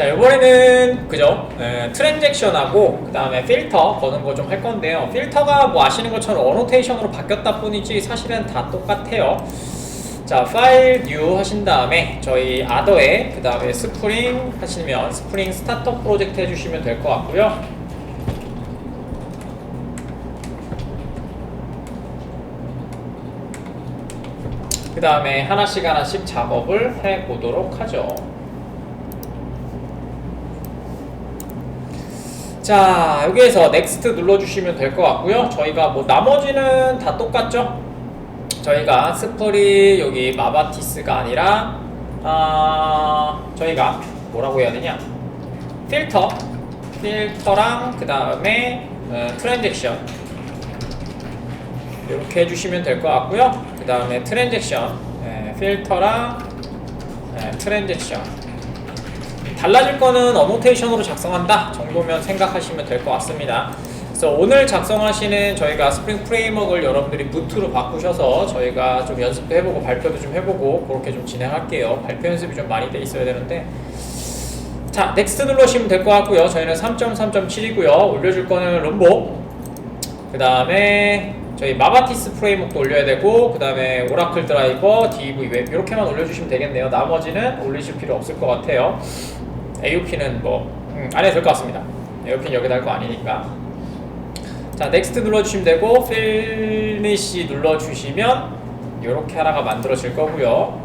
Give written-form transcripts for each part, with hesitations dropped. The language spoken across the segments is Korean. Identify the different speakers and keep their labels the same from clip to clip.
Speaker 1: 자, 이번에는 그죠? 트랜잭션하고 그 다음에 필터 거는 거 좀 할 건데요. 필터가 뭐 아시는 것처럼 어노테이션으로 바뀌었다 뿐이지 사실은 다 똑같아요. 자, 파일 뉴 하신 다음에 저희 아더에 그 다음에 스프링 하시면 스프링 스타트업 프로젝트 해주시면 될 것 같고요. 그 다음에 하나씩 작업을 해 보도록 하죠. 자, 여기에서 넥스트 눌러주시면 될 것 같고요. 저희가 뭐 나머지는 다 똑같죠? 저희가 스프리 여기 마바티스가 아니라 저희가 뭐라고 해야 되냐? 필터랑 그 다음에 트랜잭션 이렇게 해주시면 될 것 같고요. 그 다음에 트랜잭션 필터랑 트랜잭션 달라질 거는 어노테이션으로 작성한다 정도면 생각하시면 될 것 같습니다. 그래서 오늘 작성하시는 저희가 스프링 프레임워크를 여러분들이 무트로 바꾸셔서 저희가 좀 연습도 해보고 발표도 좀 해보고 그렇게 좀 진행할게요. 발표 연습이 좀 많이 돼 있어야 되는데. 자, 넥스트 눌러주시면 될 것 같고요. 저희는 3.3.7이고요 올려줄 거는 럼보, 그 다음에 저희 마바티스 프레임워크도 올려야 되고, 그 다음에 오라클 드라이버, DEV 웹 이렇게만 올려주시면 되겠네요. 나머지는 올리실 필요 없을 것 같아요. AOP는 뭐 안 해도 될 것 같습니다. AOP는 여기다 할 거 아니니까. 자, 넥스트 눌러주시면 되고 피니시 눌러주시면 이렇게 하나가 만들어질 거고요.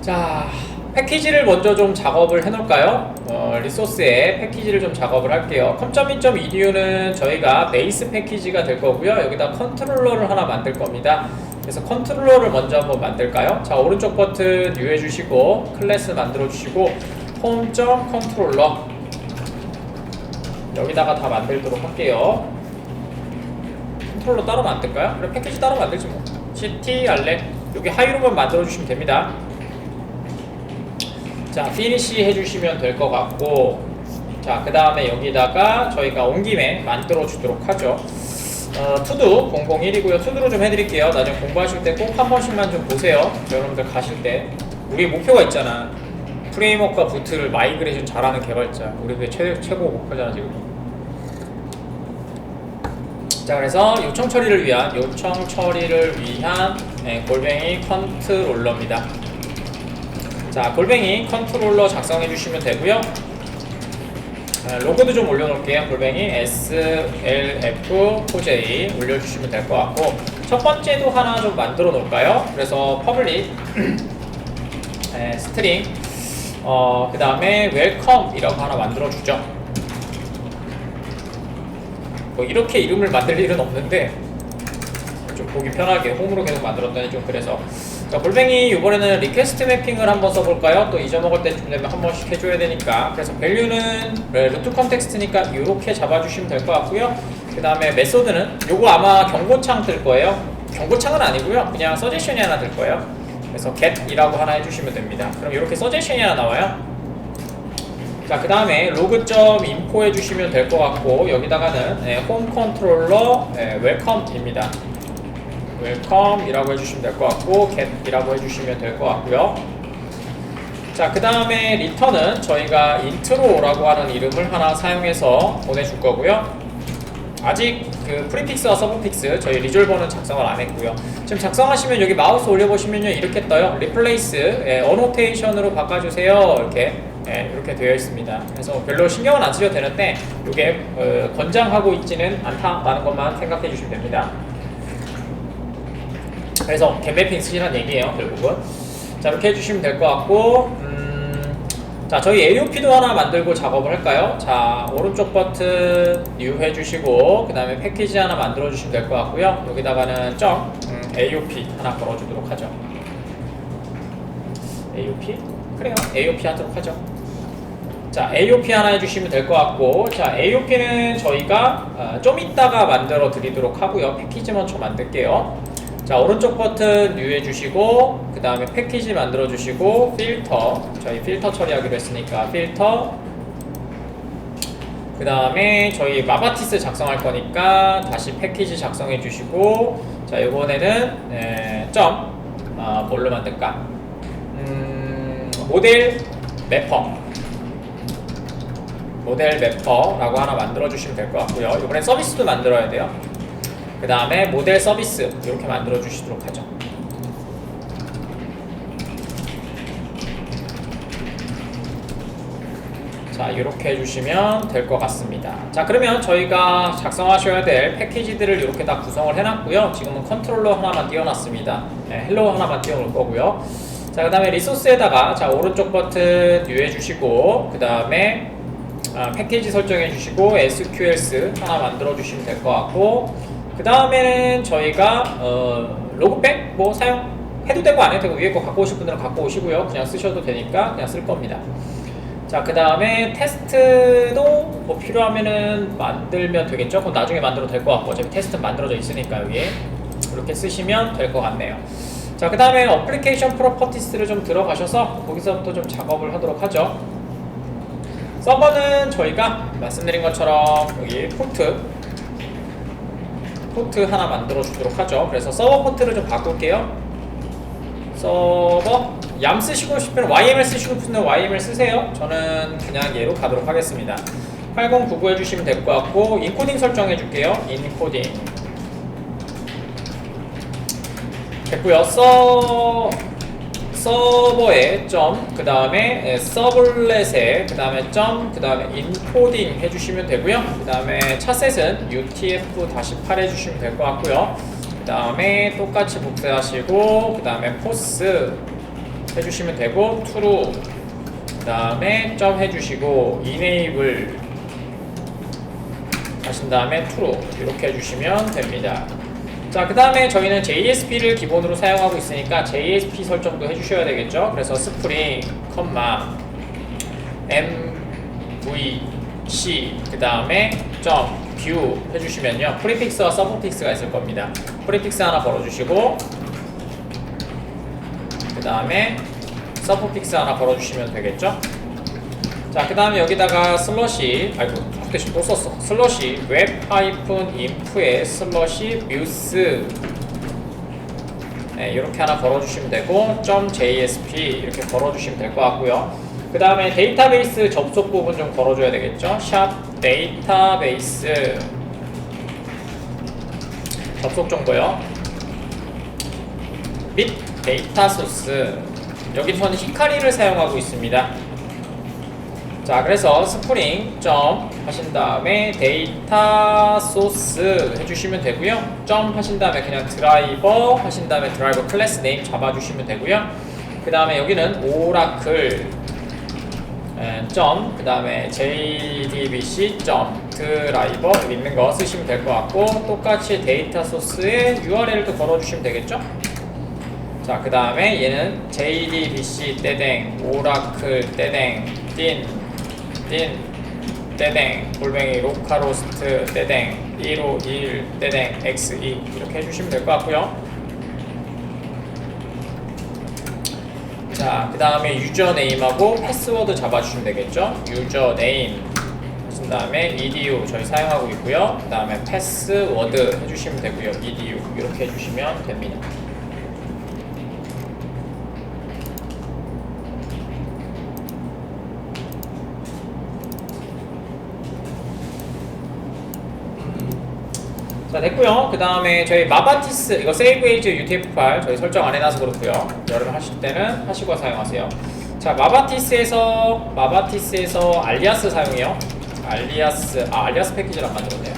Speaker 1: 자, 패키지를 먼저 좀 작업을 해놓을까요? 리소스에 패키지를 좀 작업을 할게요. com.in.edu는 저희가 베이스 패키지가 될 거고요. 여기다 컨트롤러를 하나 만들 겁니다. 그래서 컨트롤러를 먼저 한번 만들까요? 자, 오른쪽 버튼 뉴 해주시고 클래스 만들어 주시고 home.controller 여기다가 다 만들도록 할게요. 컨트롤러 따로 만들까요? 그래, 패키지 따로 만들지 뭐. ctrl 여기 하이로만 만들어 주시면 됩니다. 자, 피니시 해주시면 될 것 같고, 자, 그 다음에 여기다가 저희가 온 김에 만들어 주도록 하죠. 투두 001이고요. 투두로 좀 해드릴게요. 나중에 공부하실 때 꼭 한 번씩만 좀 보세요. 여러분들 가실 때 우리 목표가 있잖아. 프레임워크와 부트를 마이그레이션 잘하는 개발자. 우리 그게 최고 목표잖아 지금. 자, 그래서 요청 처리를 위한 골뱅이 컨트롤러입니다. 자, 골뱅이 컨트롤러 작성해 주시면 되고요. 로고도 좀 올려놓을게요. 골뱅이 slf4j 올려주시면 될 것 같고, 첫 번째도 하나 좀 만들어 놓을까요? 그래서 퍼블릭 스트링 그 다음에 웰컴이라고 하나 만들어 주죠. 뭐 이렇게 이름을 만들 일은 없는데 좀 보기 편하게 홈으로 계속 만들었더니 좀 그래서. 자, 골뱅이 이번에는 리퀘스트 매핑을 한번 써볼까요? 또 잊어먹을 때쯤 되면 한 번씩 해줘야 되니까. 그래서 밸류는 루트 컨텍스트니까 이렇게 잡아주시면 될 것 같고요. 그 다음에 메소드는 요거 아마 경고창 뜰 거예요. 경고창은 아니고요, 그냥 서제션이 하나 뜰 거예요. 그래서 get이라고 하나 해주시면 됩니다. 그럼 이렇게 서제션이 하나 나와요. 자, 그 다음에 로그.info 해주시면 될 것 같고, 여기다가는 홈 컨트롤러 웰컴입니다. 웰컴이라고 해주시면 될 것 같고, get이라고 해주시면 될 것 같고요. 자, 그 다음에 리턴은 저희가 인트로라고 하는 이름을 하나 사용해서 보내줄 거고요. 아직 그 프리픽스와 서브픽스 저희 리졸버는 작성을 안 했고요. 지금 작성하시면 여기 마우스 올려보시면요 이렇게 떠요. 리플레이스 어노테이션으로 바꿔주세요. 이렇게 되어 있습니다. 그래서 별로 신경은 안 쓰셔도 되는데 이게 권장하고 있지는 않다라는 것만 생각해 주시면 됩니다. 그래서 겟매핑 쓰시라는 얘기예요, 결국은. 자, 이렇게 해주시면 될 것 같고, 자, 저희 AOP도 하나 만들고 작업을 할까요? 자, 오른쪽 버튼 뉴 해주시고, 그 다음에 패키지 하나 만들어 주시면 될 것 같고요. 여기다가는 AOP 하나 걸어주도록 하죠. AOP? 그래요, AOP 하도록 하죠. 자, AOP 하나 해주시면 될 것 같고, 자, AOP는 저희가 좀 이따가 만들어 드리도록 하고요. 패키지 먼저 만들게요. 자, 오른쪽 버튼 뉴 해주시고, 그 다음에 패키지 만들어 주시고, 필터, 저희 필터 처리하기로 했으니까 필터, 그 다음에 저희 마바티스 작성할 거니까 다시 패키지 작성해 주시고, 자, 이번에는 뭘로 만들까? 모델 매퍼라고 하나 만들어 주시면 될 것 같고요. 이번엔 서비스도 만들어야 돼요. 그 다음에 모델 서비스 이렇게 만들어 주시도록 하죠. 자, 이렇게 해주시면 될 것 같습니다. 자, 그러면 저희가 작성하셔야 될 패키지들을 이렇게 다 구성을 해놨고요. 지금은 컨트롤러 하나만 띄워놨습니다. 네, 헬로 하나만 띄워놓을 거고요. 자, 그 다음에 리소스에다가 자, 오른쪽 버튼 뉴 해주시고, 그 다음에 패키지 설정해주시고 SQLs 하나 만들어주시면 될 것 같고, 그 다음에는 저희가 로그백 뭐 사용해도 되고 안 해도 되고 위에 거 갖고 오실 분들은 갖고 오시고요. 그냥 쓰셔도 되니까 그냥 쓸 겁니다. 자, 그 다음에 테스트도 뭐 필요하면은 만들면 되겠죠? 그건 나중에 만들어도 될 것 같고 어차피 테스트는 만들어져 있으니까 여기에 이렇게 쓰시면 될 것 같네요. 자, 그 다음에 어플리케이션 프로퍼티스를 좀 들어가셔서 거기서부터 좀 작업을 하도록 하죠. 서버는 저희가 말씀드린 것처럼 여기 포트 하나 만들어 주도록 하죠. 그래서 서버 포트를 좀 바꿀게요. 서버 얌 쓰시고 싶으면 YML 쓰시고 싶으면 YML 쓰세요. 저는 그냥 얘로 가도록 하겠습니다. 8099 해주시면 될 것 같고 인코딩 설정해 줄게요. 인코딩 됐고요. 서버에 점, 그 다음에 서블렛에 그 다음에 점, 그 다음에 인코딩 해주시면 되고요. 그 다음에 차셋은 UTF-8 해주시면 될 것 같고요. 그 다음에 똑같이 복사하시고 그 다음에 포스 해주시면 되고 true 그 다음에 점 해주시고 enable 하신 다음에 true 이렇게 해주시면 됩니다. 자, 그 다음에 저희는 JSP를 기본으로 사용하고 있으니까 JSP 설정도 해주셔야 되겠죠. 그래서 스프링, MVC 그 다음에 점 뷰 해주시면요 프리픽스와 서브픽스가 있을 겁니다. 프리픽스 하나 걸어주시고 그 다음에 서브픽스 하나 걸어주시면 되겠죠. 자, 그 다음에 여기다가 슬러시 대신 또 썼어. 슬러시 웹-inf에 슬러시 뮤스 네, 이렇게 하나 걸어주시면 되고 .jsp 이렇게 걸어주시면 될 것 같고요. 그 다음에 데이터베이스 접속 부분 좀 걸어줘야 되겠죠. 샵 데이터베이스 접속 정보요. 및 데이터 소스 여기서는 히카리를 사용하고 있습니다. 자, 그래서 스프링 점 하신 다음에 데이터 소스 해주시면 되고요. 점 하신 다음에 그냥 드라이버 하신 다음에 드라이버 클래스 네임 잡아주시면 되고요. 그 다음에 여기는 오라클 점, 그 다음에 JDBC 점 드라이버 여기 있는 거 쓰시면 될 것 같고 똑같이 데이터 소스에 URL도 걸어주시면 되겠죠. 자, 그 다음에 얘는 JDBC 떼댕 오라클 떼댕 딘 떼댕 골뱅이 로카로스트 떼댕 151 떼댕 xe 이렇게 해주시면 될 것 같고요. 자, 그 다음에 유저네임하고 패스워드 잡아주시면 되겠죠. 유저네임 하신 다음에 edu 저희 사용하고 있고요. 그 다음에 패스워드 해주시면 되고요. edu 이렇게 해주시면 됩니다. 자, 됐고요. 그 다음에 저희 마바티스 이거 세이브 에이즈 UTF-8 저희 설정 안 해놔서 그렇고요. 여러분 하실 때는 하시고 사용하세요. 자, 마바티스에서 알리아스 사용해요. 알리아스 패키지를 안 만들었네요.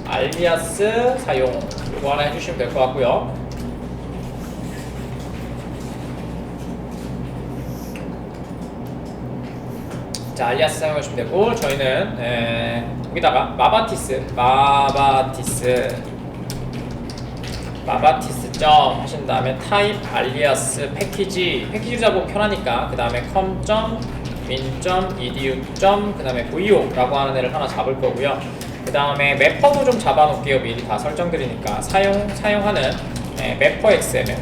Speaker 1: 알리아스 사용 이거 하나 해주시면 될 것 같고요. 자, 알리아스 사용하시면 되고 저희는 여기다가 마바티스 점 하신 다음에 타입 알리아스 패키지 잡으면 편하니까 그 다음에 com.min.edu 그 다음에 vo 라고 하는 애를 하나 잡을 거고요. 그 다음에 매퍼도 좀 잡아 놓을게요. 미리 다 설정드리니까 사용하는 매퍼 XML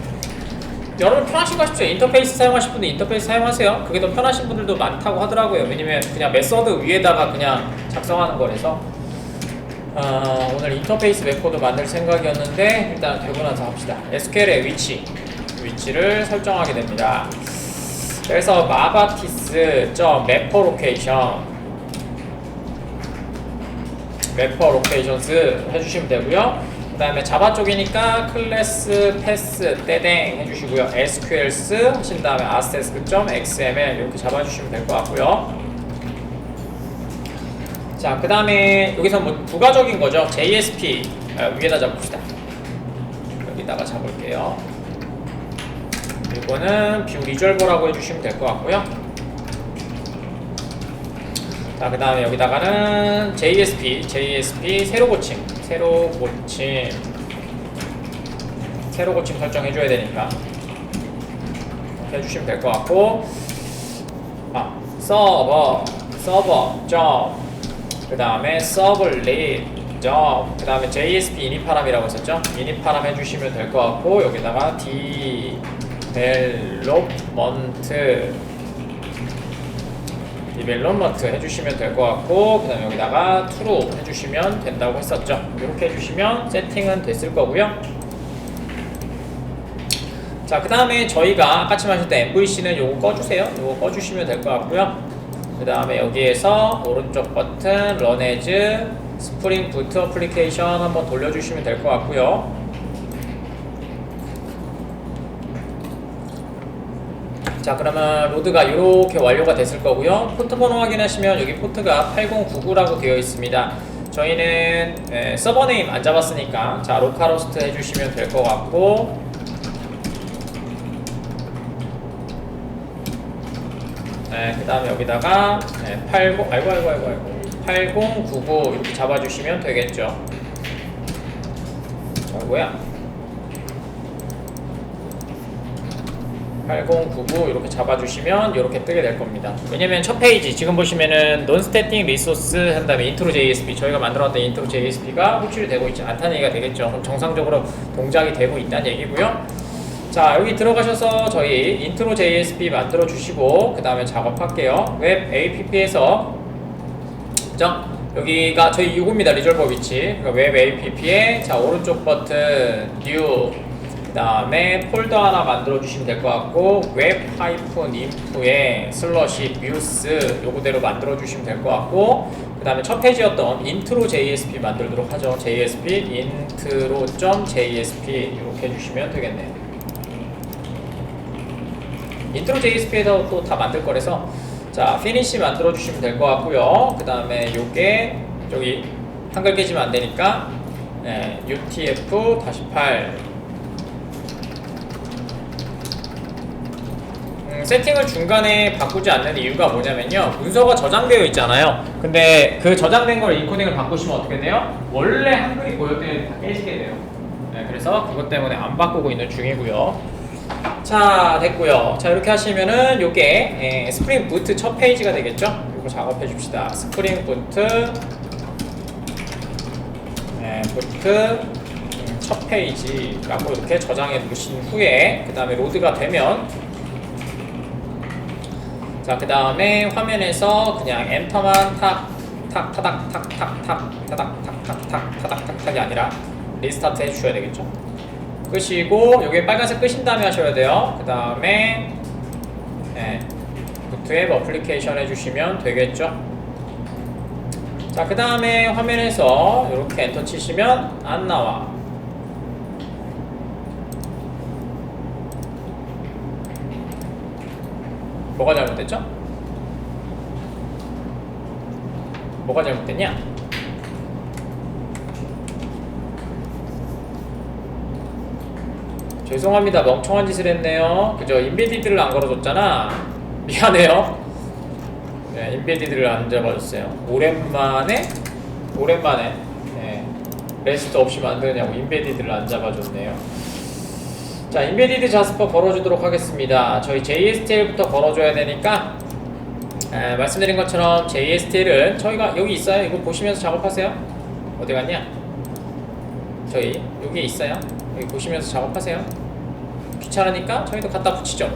Speaker 1: 여러분 편하신 거 하십시오. 인터페이스 사용하실 분들 인터페이스 사용하세요. 그게 더 편하신 분들도 많다고 하더라고요. 왜냐면 그냥 메서드 위에다가 그냥 작성하는 거라서 오늘 인터페이스 메코드 만들 생각이었는데 일단 되고 나서 합시다. SQL의 위치를 설정하게 됩니다. 그래서 마바티스 매퍼 로케이션스 해주시면 되고요. 그 다음에 자바 쪽이니까 클래스 패스 떼댕 해주시고요. SQLs 하신 다음에 asterisk.xml 이렇게 잡아주시면 될 것 같고요. 자, 그 다음에 여기서 뭐 부가적인 거죠. JSP 위에다 잡읍시다. 여기다가 잡을게요. 이거는 뷰 리졸버라고 해주시면 될 것 같고요. 자, 그 다음에 여기다가는 JSP 새로 고침 설정해줘야 되니까 이렇게 해주시면 될 것 같고, 서버 그 다음에 서블릿 그 다음에 JSP 이니파람이라고 했었죠. 이니파람 해주시면 될 것 같고, 여기다가 디벨롭먼트 해주시면 될 것 같고, 그 다음에 여기다가 true 해주시면 된다고 했었죠. 이렇게 해주시면 세팅은 됐을 거고요. 자, 그 다음에 저희가 아까 하실 때 MVC는 요거 꺼주세요. 요거 꺼주시면 될 것 같고요. 그 다음에 여기에서 오른쪽 버튼 Run as 스프링 부트 어플리케이션 한번 돌려주시면 될 것 같고요. 자, 그러면 로드가 이렇게 완료가 됐을 거고요. 포트 번호 확인하시면 여기 포트가 8099라고 되어 있습니다. 저희는 서버 네임 안 잡았으니까 자, 로컬호스트 해주시면 될 것 같고, 그 다음에 여기다가 8099 이렇게 잡아주시면 되겠죠. 뭐야? 8099 이렇게 잡아주시면 이렇게 뜨게 될 겁니다. 왜냐면 첫 페이지 지금 보시면은 non-static resource 한 다음에 intro JSP, 저희가 만들어놨던 intro JSP가 호출이 되고 있지 않다는 얘기가 되겠죠. 그럼 정상적으로 동작이 되고 있다는 얘기고요. 자, 여기 들어가셔서 저희 intro JSP 만들어 주시고 그 다음에 작업할게요. 웹 APP에서 여기가 저희 이겁니다. 리졸버 위치. 그러니까 웹 APP에 자, 오른쪽 버튼 new, 그 다음에 폴더 하나 만들어 주시면 될 것 같고, 웹-inf에 슬러시 뮤스 요거대로 만들어 주시면 될 것 같고, 그 다음에 첫 페이지였던 intro JSP 만들도록 하죠. JSP intro.jsp 이렇게 해주시면 되겠네요. intro JSP에서 또 다 만들 거라서 자, finish 만들어 주시면 될 것 같고요. 그 다음에 요게 여기 한글 깨지면 안 되니까 UTF-8 세팅을 중간에 바꾸지 않는 이유가 뭐냐면요, 문서가 저장되어 있잖아요. 근데 그 저장된 걸 인코딩을 바꾸시면 어떻게 돼요? 원래 한글이 보였던 게 다 깨지게 돼요. 그래서 그것 때문에 안 바꾸고 있는 중이고요. 자, 됐고요. 자, 이렇게 하시면은 요게 스프링 부트 첫 페이지가 되겠죠? 이거 작업해 줍시다. 스프링 부트 첫 페이지라고 이렇게 저장해 놓으신 후에 그 다음에 로드가 되면 자, 그 다음에 화면에서 그냥 엔터만 타닥이 아니라 리스타트 해주셔야 되겠죠? 끄시고 여기 빨간색 끄신 다음에 하셔야 돼요. 그 다음에 부트앱 어플리케이션 해주시면 되겠죠? 자, 그 다음에 화면에서 이렇게 엔터 치시면 안 나와. 뭐가 잘못됐죠? 뭐가 잘못됐냐? 죄송합니다. 멍청한 짓을 했네요. 그죠? 인베디드를 안 걸어줬잖아. 미안해요. 인베디드를 안 잡아줬어요. 오랜만에 레스트 없이 만드냐고 인베디드를 안 잡아줬네요. 자, 인베디드 자스퍼 걸어주도록 하겠습니다. 저희 JSTL부터 걸어줘야 되니까 말씀드린 것처럼 JSTL은 저희가 여기 있어요. 이거 보시면서 작업하세요. 어디 갔냐? 저희 여기 있어요. 여기 보시면서 작업하세요. 귀찮으니까 저희도 갖다 붙이죠.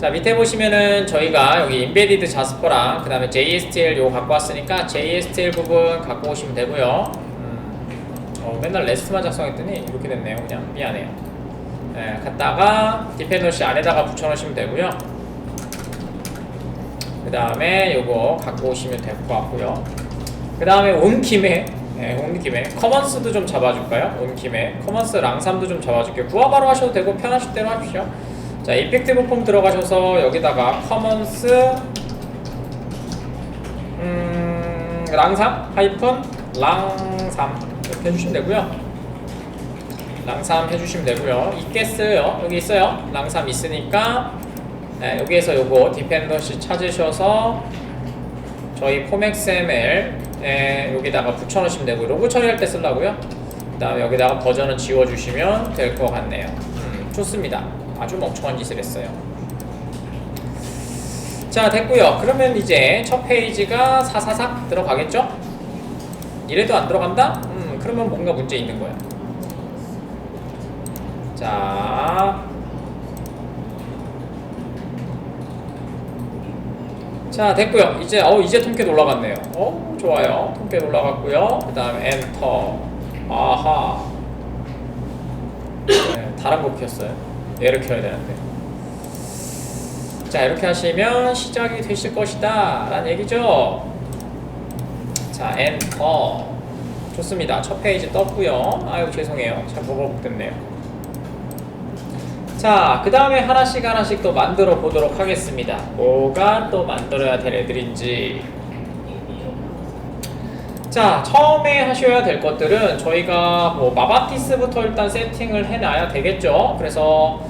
Speaker 1: 자, 밑에 보시면은 저희가 여기 인베디드 자스퍼랑 그 다음에 JSTL 요거 갖고 왔으니까 JSTL 부분 갖고 오시면 되고요. 맨날 레스트만 작성했더니 이렇게 됐네요. 그냥 미안해요. 갖다가 디펜던시 안에다가 붙여놓으시면 되고요. 그 다음에 요거 갖고 오시면 될 것 같고요. 그 다음에 온 김에 커먼스도 좀 잡아줄까요? 온 김에 커먼스 랑삼도 좀 잡아줄게요. 부하바로 하셔도 되고 편하실 대로 하십시오. 자, 이펙티브 폼 들어가셔서 여기다가 커먼스 랑삼 하이픈 랑삼 이렇게 해주시면 되고요. 랑삼 해주시면 되고요. 있겠어요. 여기 있어요. 랑삼 있으니까 네, 여기에서 요거 디펜던시 찾으셔서 저희 폼XML에 여기다가 붙여놓으시면 되고 로그 처리할 때 쓰려고요. 그 다음에 여기다가 버전은 지워주시면 될 것 같네요. 좋습니다. 아주 멍청한 짓을 했어요. 자, 됐고요. 그러면 이제 첫 페이지가 사사삭 들어가겠죠? 이래도 안 들어간다? 그러면 뭔가 문제 있는 거야. 자, 됐고요. 이제 통깨도 올라갔네요. 좋아요. 통깨도 올라갔고요. 그 다음에 엔터. 아하. 네, 다른 거 켰어요. 얘를 켜야 되는데. 자, 이렇게 하시면 시작이 되실 것이다 라는 얘기죠. 자, 엔터. 좋습니다. 첫 페이지 떴고요. 아유, 죄송해요. 잘 버벅댔네요. 자, 그 다음에 하나씩 또 만들어 보도록 하겠습니다. 뭐가 또 만들어야 될 애들인지. 자, 처음에 하셔야 될 것들은 저희가 뭐 마바티스부터 일단 세팅을 해놔야 되겠죠. 그래서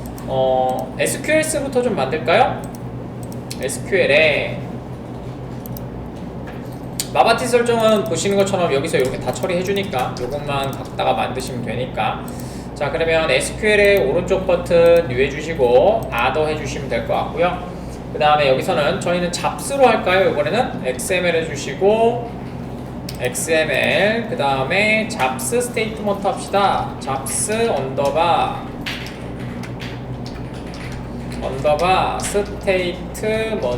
Speaker 1: SQLs부터 좀 만들까요? SQL에 마바티스 설정은 보시는 것처럼 여기서 이렇게 다 처리해주니까 요것만 갖다가 만드시면 되니까. 자, 그러면 SQL의 오른쪽 버튼 뉴 해주시고 아더 해주시면 될 것 같고요. 그 다음에 여기서는 저희는 잡스로 할까요? 이번에는 XML 해주시고 XML 그 다음에 잡스 스테이트먼트 합시다. 잡스 언더바 스테이트먼트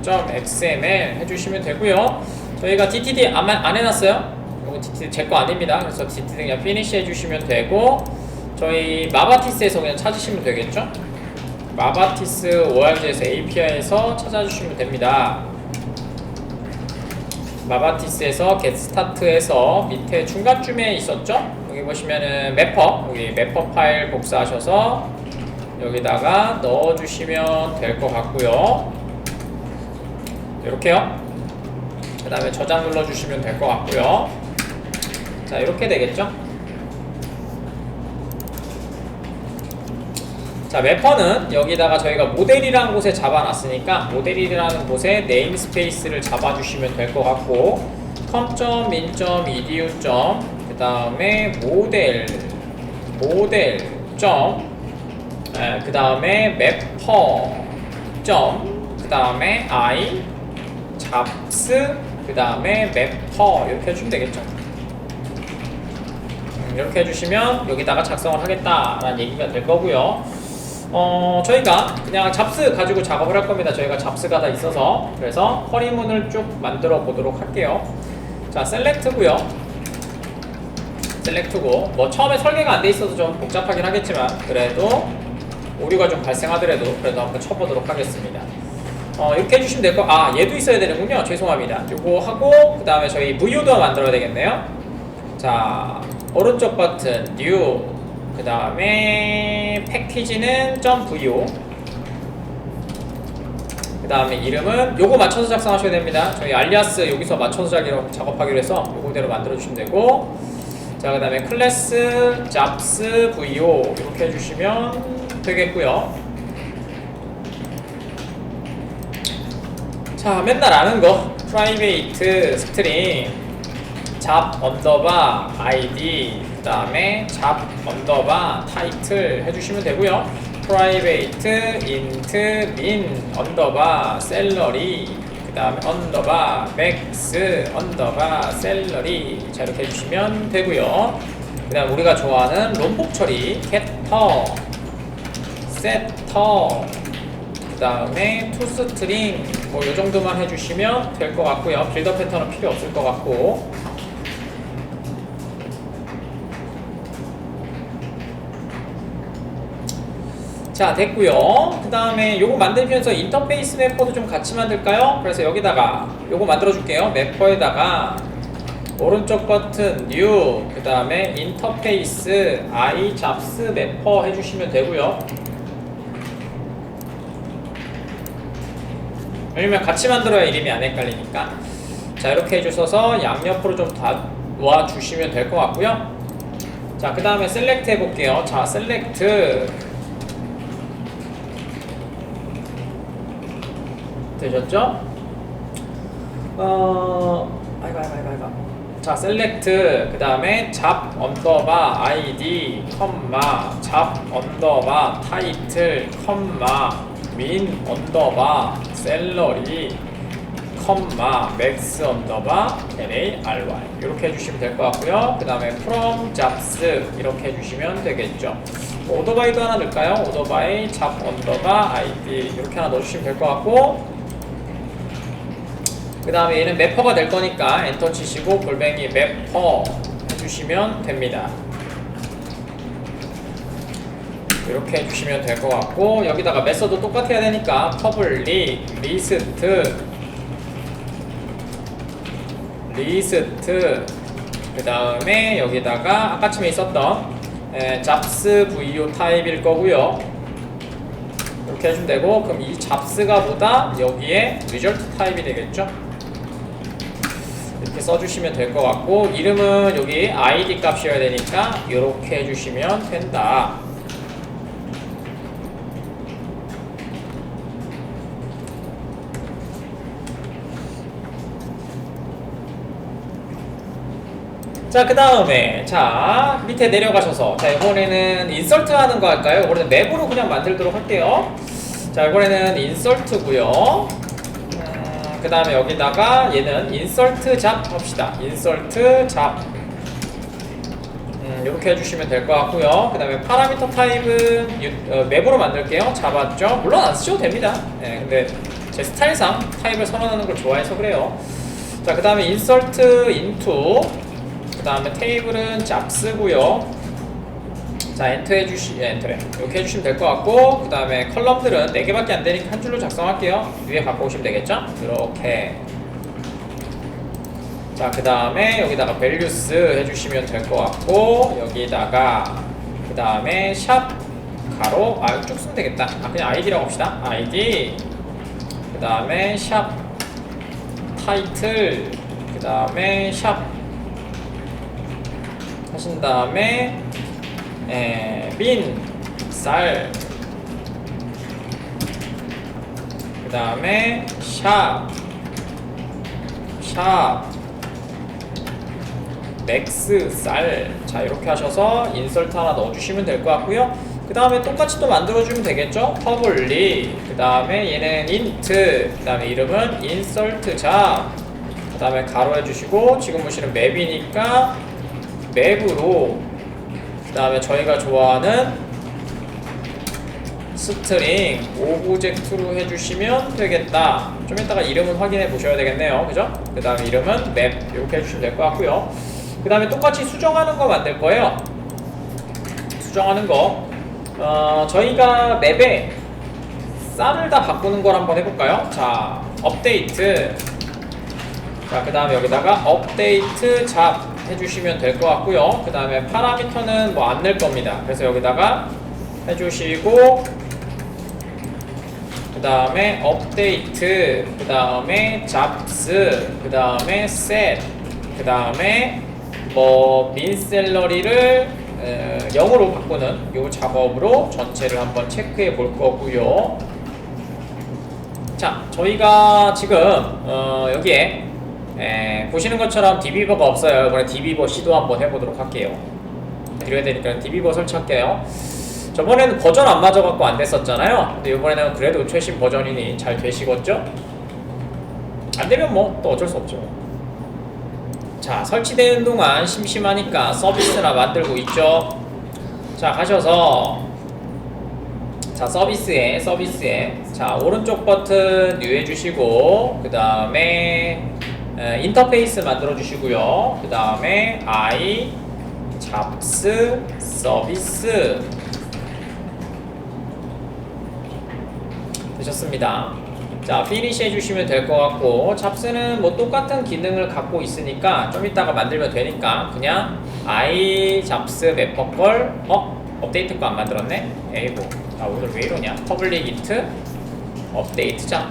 Speaker 1: .xml 해주시면 되고요. 저희가 DTD 안 해놨어요. 이거 DTD 제 거 아닙니다. 그래서 DTD 그냥 피니시 해주시면 되고 저희 마바티스에서 그냥 찾으시면 되겠죠. 마바티스 ORGS API에서 찾아주시면 됩니다. 마바티스에서 getStart에서 밑에 중간쯤에 있었죠. 여기 보시면은 여기 매퍼 파일 복사하셔서 여기다가 넣어주시면 될 것 같고요. 이렇게요. 그 다음에 저장 눌러주시면 될 것 같고요. 자, 이렇게 되겠죠. 자, 매퍼는 여기다가 저희가 모델이라는 곳에 잡아놨으니까 모델이라는 곳에 네임스페이스를 잡아주시면 될 것 같고 com.min.edu. 그 다음에 모델 그 다음에 매퍼 그 다음에 I 잡스 그 다음에 매퍼 이렇게 해주시면 되겠죠. 이렇게 해주시면 여기다가 작성을 하겠다라는 얘기가 될 거고요. 저희가 그냥 잡스 가지고 작업을 할 겁니다. 저희가 잡스가 다 있어서. 그래서 허리문을 쭉 만들어 보도록 할게요. 자, 셀렉트고요. 셀렉트고 뭐 처음에 설계가 안 돼 있어서 좀 복잡하긴 하겠지만 그래도 오류가 좀 발생하더라도 그래도 한번 쳐보도록 하겠습니다. 이렇게 해주시면 될 거. 얘도 있어야 되는군요. 죄송합니다. 요거 하고 그 다음에 저희 VO도 만들어야 되겠네요. 자, 오른쪽 버튼 New 그 다음에 패키지는 .vo 그 다음에 이름은 요거 맞춰서 작성하셔야 됩니다. 저희 알리아스 여기서 맞춰서 작업하기로 해서 요거대로 만들어 주시면 되고 자, 그 다음에 클래스 잡스 vo 이렇게 해주시면 되겠고요. 자, 맨날 아는 거 private string 잡 언더바 id 그 다음에 잡 언더바 타이틀 해주시면 되고요. private int min 언더바 salary 그 다음에 언더바 max 언더바 salary 자, 이렇게 해주시면 되고요. 그 다음 우리가 좋아하는 롬복 처리 getter setter 그 다음에 toString 뭐 요정도만 해주시면 될 것 같고요. 빌더 패턴은 필요 없을 것 같고 자, 됐고요. 그 다음에 요거 만들면서 인터페이스 매퍼도 좀 같이 만들까요? 그래서 여기다가 요거 만들어 줄게요. 매퍼에다가 오른쪽 버튼 뉴, 그 다음에 인터페이스 i 잡스 매퍼 해주시면 되고요. 왜냐면 같이 만들어야 이름이 안 헷갈리니까. 자, 이렇게 해주셔서 양옆으로 좀 놔 주시면 될 것 같고요. 자, 그 다음에 셀렉트 해볼게요. 자, 셀렉트 되셨죠? 아이고. 자, 셀렉트 그 다음에 잡 언더바 아이디 컴마 잡 언더바 타이틀 컴마 민 언더바 셀러리 컴마 맥스 언더바 LARY 이렇게 해주시면 될 것 같고요. 그 다음에 from jobs 이렇게 해주시면 되겠죠. 오더바이도 하나 넣을까요? 오더바이 잡 언더바 아이디 이렇게 하나 넣어주시면 될 것 같고, 그 다음에 얘는 매퍼가 될 거니까 엔터 치시고 골뱅이 매퍼 해주시면 됩니다. 이렇게 해주시면 될 것 같고, 여기다가 메서드 똑같아야 되니까 public 리스트 그 다음에 여기다가 아까쯤에 있었던 잡스 VO 타입일 거고요. 이렇게 해주면 되고, 그럼 이 잡스가 보다 여기에 리절트 타입이 되겠죠. 이렇게 써주시면 될 것 같고, 이름은 여기 id 값이어야 되니까 이렇게 해주시면 된다. 자, 그 다음에 자 밑에 내려가셔서, 자 이번에는 인설트 하는 거 할까요? 이번에는 맵으로 그냥 만들도록 할게요. 자, 이번에는 인설트고요. 그 다음에 여기다가 얘는 인설트 잡 합시다. 인설트 잡 이렇게 해주시면 될 것 같고요. 그 다음에 파라미터 타입은 맵으로 만들게요. 잡았죠? 물론 안 쓰셔도 됩니다. 근데 제 스타일상 타입을 선언하는 걸 좋아해서 그래요. 자, 그 다음에 인설트 인투, 그 다음에 테이블은 잡스고요. 자, 엔터 엔터래. 이렇게 해주시면 될 것 같고, 그 다음에 컬럼들은 4개밖에 안 되니까 한 줄로 작성할게요. 위에 갖고 오시면 되겠죠? 이렇게. 자, 그 다음에 여기다가 values 해주시면 될 것 같고, 여기다가 그 다음에 샵 가로 쭉 쓰면 되겠다. 그냥 id라고 합시다. id. 그 다음에 샵 타이틀. 그 다음에 샵 하신 다음에 민, 쌀, 그 다음에 샵, 맥스, 쌀. 자, 이렇게 하셔서 인설트 하나 넣어주시면 될 것 같고요. 그 다음에 똑같이 또 만들어주면 되겠죠? public, 그 다음에 얘는 int, 그 다음에 이름은 insert 잡, 그 다음에 가로 해주시고, 지금 보시는 맵이니까 맵으로, 그 다음에 저희가 좋아하는 스트링 오브젝트로 해주시면 되겠다. 좀 이따가 이름은 확인해 보셔야 되겠네요. 그죠? 그 다음에 이름은 맵 이렇게 해주시면 될 것 같고요. 그 다음에 똑같이 수정하는 거 만들 거예요. 수정하는 거 저희가 맵에 쌀을 다 바꾸는 걸 한번 해볼까요? 자, 업데이트. 자, 그 다음에 여기다가 업데이트 잡 해주시면 될 것 같고요. 그 다음에 파라미터는 뭐 안 낼 겁니다. 그래서 여기다가 해주시고, 그 다음에 업데이트, 그 다음에 잡스, 그 다음에 셋, 그 다음에 뭐 민셀러리를 0으로 바꾸는 요 작업으로 전체를 한번 체크해 볼 거고요. 자, 저희가 지금 여기에 보시는 것처럼 디비버가 없어요. 이번에 디비버 시도 한번 해보도록 할게요. 드려야 되니까 디비버 설치할게요. 저번에는 버전 안 맞아갖고 안 됐었잖아요. 근데 이번에는 그래도 최신 버전이니 잘 되시겠죠? 안 되면 뭐 또 어쩔 수 없죠. 자, 설치되는 동안 심심하니까 서비스나 만들고 있죠. 자, 가셔서 자, 서비스에 자, 오른쪽 버튼 뉴 해주시고, 그 다음에 인터페이스 만들어 주시고요. 그 다음에 i 잡스 서비스, 되셨습니다. 자, 피니시 해주시면 될 것 같고, 잡스는 뭐 똑같은 기능을 갖고 있으니까 좀 이따가 만들면 되니까 그냥 i 잡스 맵버걸 업데이트 거 안 만들었네? 에이고, 나 오늘 왜 이러냐? 퍼블릭 이트 업데이트자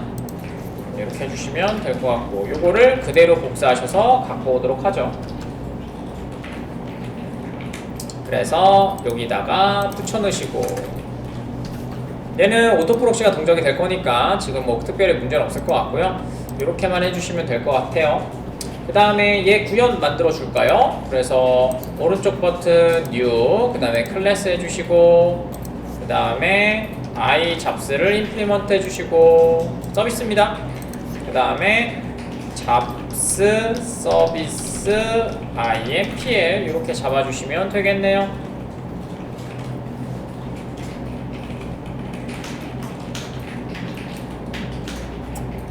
Speaker 1: 이렇게 해주시면 될 것 같고, 요거를 그대로 복사하셔서 갖고 오도록 하죠. 그래서 여기다가 붙여 넣으시고, 얘는 오토프록시가 동작이 될 거니까 지금 뭐 특별히 문제는 없을 것 같고요. 이렇게만 해주시면 될 것 같아요. 그 다음에 얘 구현 만들어 줄까요? 그래서 오른쪽 버튼 new, 그 다음에 클래스 해주시고, 그 다음에 i 잡스를 임플리먼트 해주시고, 서비스입니다. 그 다음에 잡스 서비스 impl 이렇게 잡아주시면 되겠네요.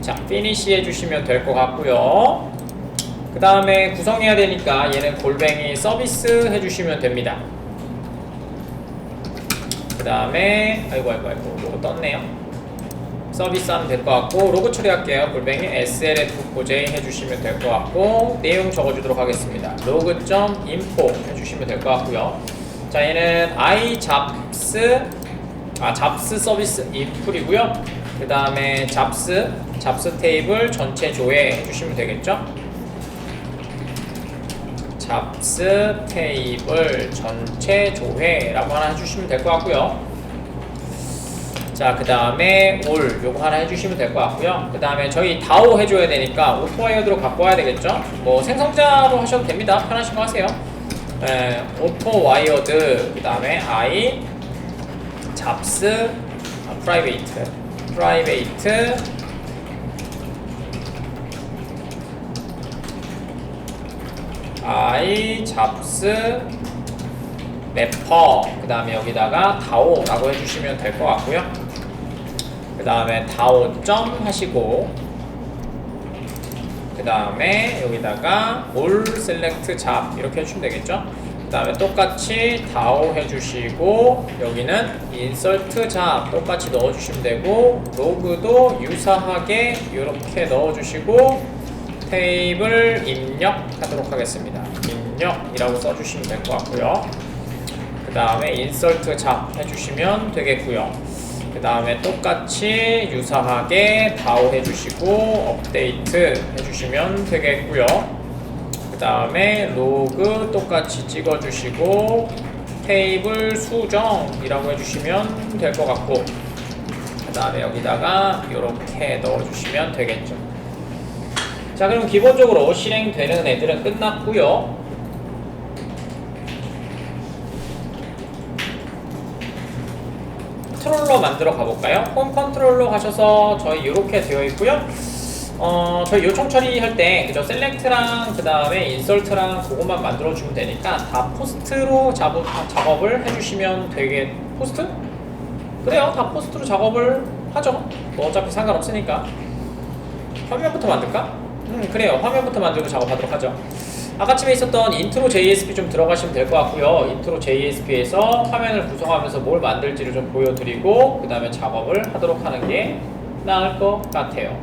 Speaker 1: 자, 피니시 해주시면 될 것 같고요. 그 다음에 구성해야 되니까 얘는 골뱅이 서비스 해주시면 됩니다. 그 다음에 아이고 로고 떴네요. 서비스 하면 될 것 같고, 로고 처리할게요. 골뱅이 slf9j 해주시면 될 것 같고, 내용 적어주도록 하겠습니다. log.info 해주시면 될 것 같고요. 자, 얘는 i 잡스 서비스 인풀이고요. 그 다음에 잡스 테이블 전체 조회 해주시면 되겠죠. 잡스 테이블 전체 조회라고 하나 해주시면 될 것 같고요. 자, 그 다음에 올 요거 하나 해주시면 될 것 같고요. 그 다음에 저희 다오 해줘야 되니까 오토와이어드로 갖고 와야 되겠죠. 뭐 생성자로 하셔도 됩니다. 편하신 거 하세요. 오토와이어드, 그 다음에 i 잡스 프라이베이트 i 잡스 맵퍼, 그 다음에 여기다가 다오라고 해주시면 될 것 같고요. 그 다음에 다오 점 하시고, 그 다음에 여기다가 올 셀렉트 잡 이렇게 해주시면 되겠죠. 그 다음에 똑같이 다오 해주시고, 여기는 인설트 잡 똑같이 넣어주시면 되고, 로그도 유사하게 이렇게 넣어주시고, 테이블 입력하도록 하겠습니다. 입력이라고 써주시면 될 것 같고요. 그 다음에 인설트 잡 해주시면 되겠고요. 그 다음에 똑같이 유사하게 다오 해주시고 업데이트 해주시면 되겠고요. 그 다음에 로그 똑같이 찍어주시고 테이블 수정이라고 해주시면 될 것 같고, 그 다음에 여기다가 이렇게 넣어주시면 되겠죠. 자, 그럼 기본적으로 실행되는 애들은 끝났고요. 컨트롤러 만들어 가볼까요? 홈 컨트롤러 가셔서 저희 이렇게 되어 있고요. 저희 요청 처리할 때 그죠? 셀렉트랑 그 다음에 인설트랑 그것만 만들어 주면 되니까 다 포스트로 작업을 해주시면 되게 포스트? 그래요, 다 포스트로 작업을 하죠. 뭐 어차피 상관없으니까. 화면부터 만들까? 그래요, 화면부터 만들고 작업하도록 하죠. 아까쯤에 있었던 인트로 JSP 좀 들어가시면 될 것 같고요. 인트로 JSP에서 화면을 구성하면서 뭘 만들지를 좀 보여드리고 그 다음에 작업을 하도록 하는 게 나을 것 같아요.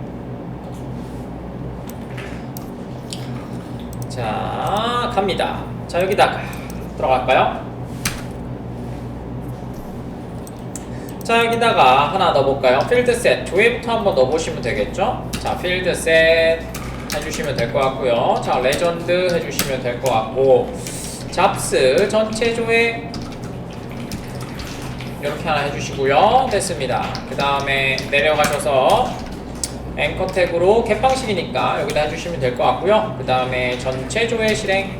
Speaker 1: 자, 갑니다. 자, 여기다가 들어갈까요? 자, 여기다가 하나 넣어볼까요? 필드셋 조회부터 한번 넣어보시면 되겠죠? 자, 필드셋 해주시면 될 것 같고요. 자, 레전드 해주시면 될 것 같고, 잡스 전체 조회 이렇게 하나 해주시고요. 됐습니다. 그 다음에 내려가셔서 앵커 태그로 갯방식이니까 여기다 해주시면 될 것 같고요. 그 다음에 전체 조회 실행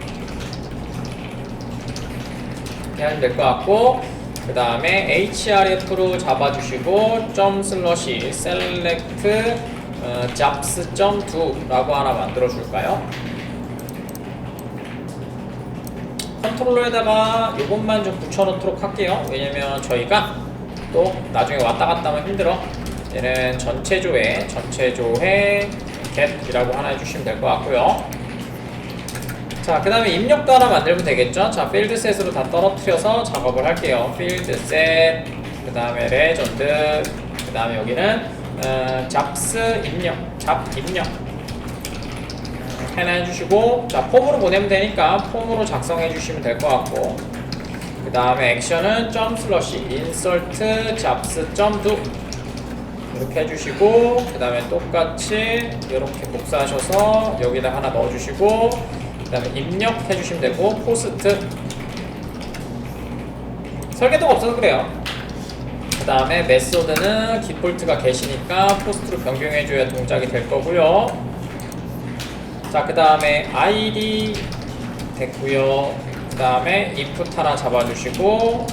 Speaker 1: 이렇게 하면 될 것 같고, 그 다음에 href로 잡아주시고 점 슬러시 셀렉트 잡스.do라고 하나 만들어 줄까요? 컨트롤러에다가 이것만 좀 붙여놓도록 할게요. 왜냐면 저희가 또 나중에 왔다 갔다 하면 힘들어. 얘는 전체 조회 get이라고 하나 해주시면 될 것 같고요. 자, 그 다음에 입력도 하나 만들면 되겠죠. 자, 필드셋으로 다 떨어뜨려서 작업을 할게요. 필드셋, 그 다음에 레전드, 그 다음에 여기는 잡스 입력, 잡 입력 하나 해주시고, 자 폼으로 보내면 되니까 폼으로 작성해 주시면 될 것 같고, 그 다음에 액션은 점 슬러시 인설트 잡스 점도 이렇게 해주시고, 그 다음에 똑같이 이렇게 복사하셔서 여기다 하나 넣어주시고, 그 다음에 입력해 주시면 되고, 포스트 설계도가 없어서 그래요. 그 다음에 메소드는 디폴트가 계시니까 포스트로 변경해줘야 동작이 될 거고요. 자, 그 다음에 ID 됐고요. 그 다음에 input 하나 잡아주시고,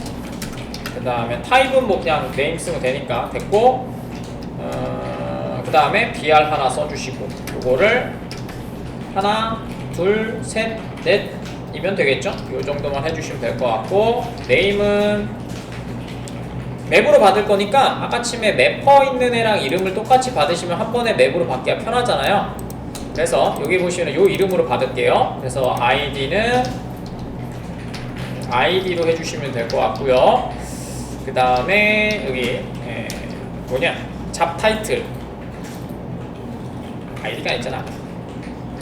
Speaker 1: 그 다음에 타입은 뭐 그냥 네임 쓰면 되니까 됐고, 그 다음에 BR 하나 써주시고, 요거를 하나, 둘, 셋, 넷이면 되겠죠? 요 정도만 해주시면 될 것 같고, 네임은 맵으로 받을 거니까 아까침에 맵퍼 있는 애랑 이름을 똑같이 받으시면 한 번에 맵으로 받기가 편하잖아요. 그래서 여기 보시면 요 이름으로 받을게요. 그래서 ID는 ID로 해주시면 될 것 같고요. 그 다음에 여기 뭐냐, 잡 타이틀 ID가 있잖아.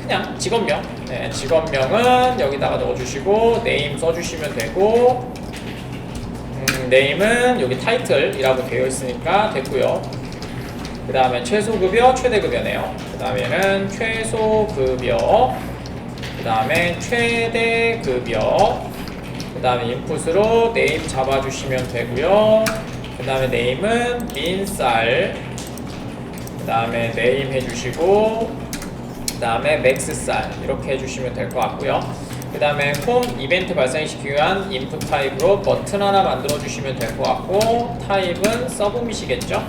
Speaker 1: 그냥 직업명, 직업명은 여기다가 넣어주시고 네임 써주시면 되고, 네임은 여기 타이틀이라고 되어 있으니까 됐고요. 그 다음에 최소급여, 최대급여네요. 그 다음에는 최소급여, 그 다음에 최대급여, 그 다음에 인풋으로 네임 잡아주시면 되고요. 그 다음에 네임은 민쌀, 그 다음에 네임 해주시고, 그 다음에 맥스쌀 이렇게 해주시면 될 것 같고요. 그 다음에 폼 이벤트 발생시키기 위한 인풋 타입으로 버튼 하나 만들어 주시면 될 것 같고, 타입은 서브밋이겠죠.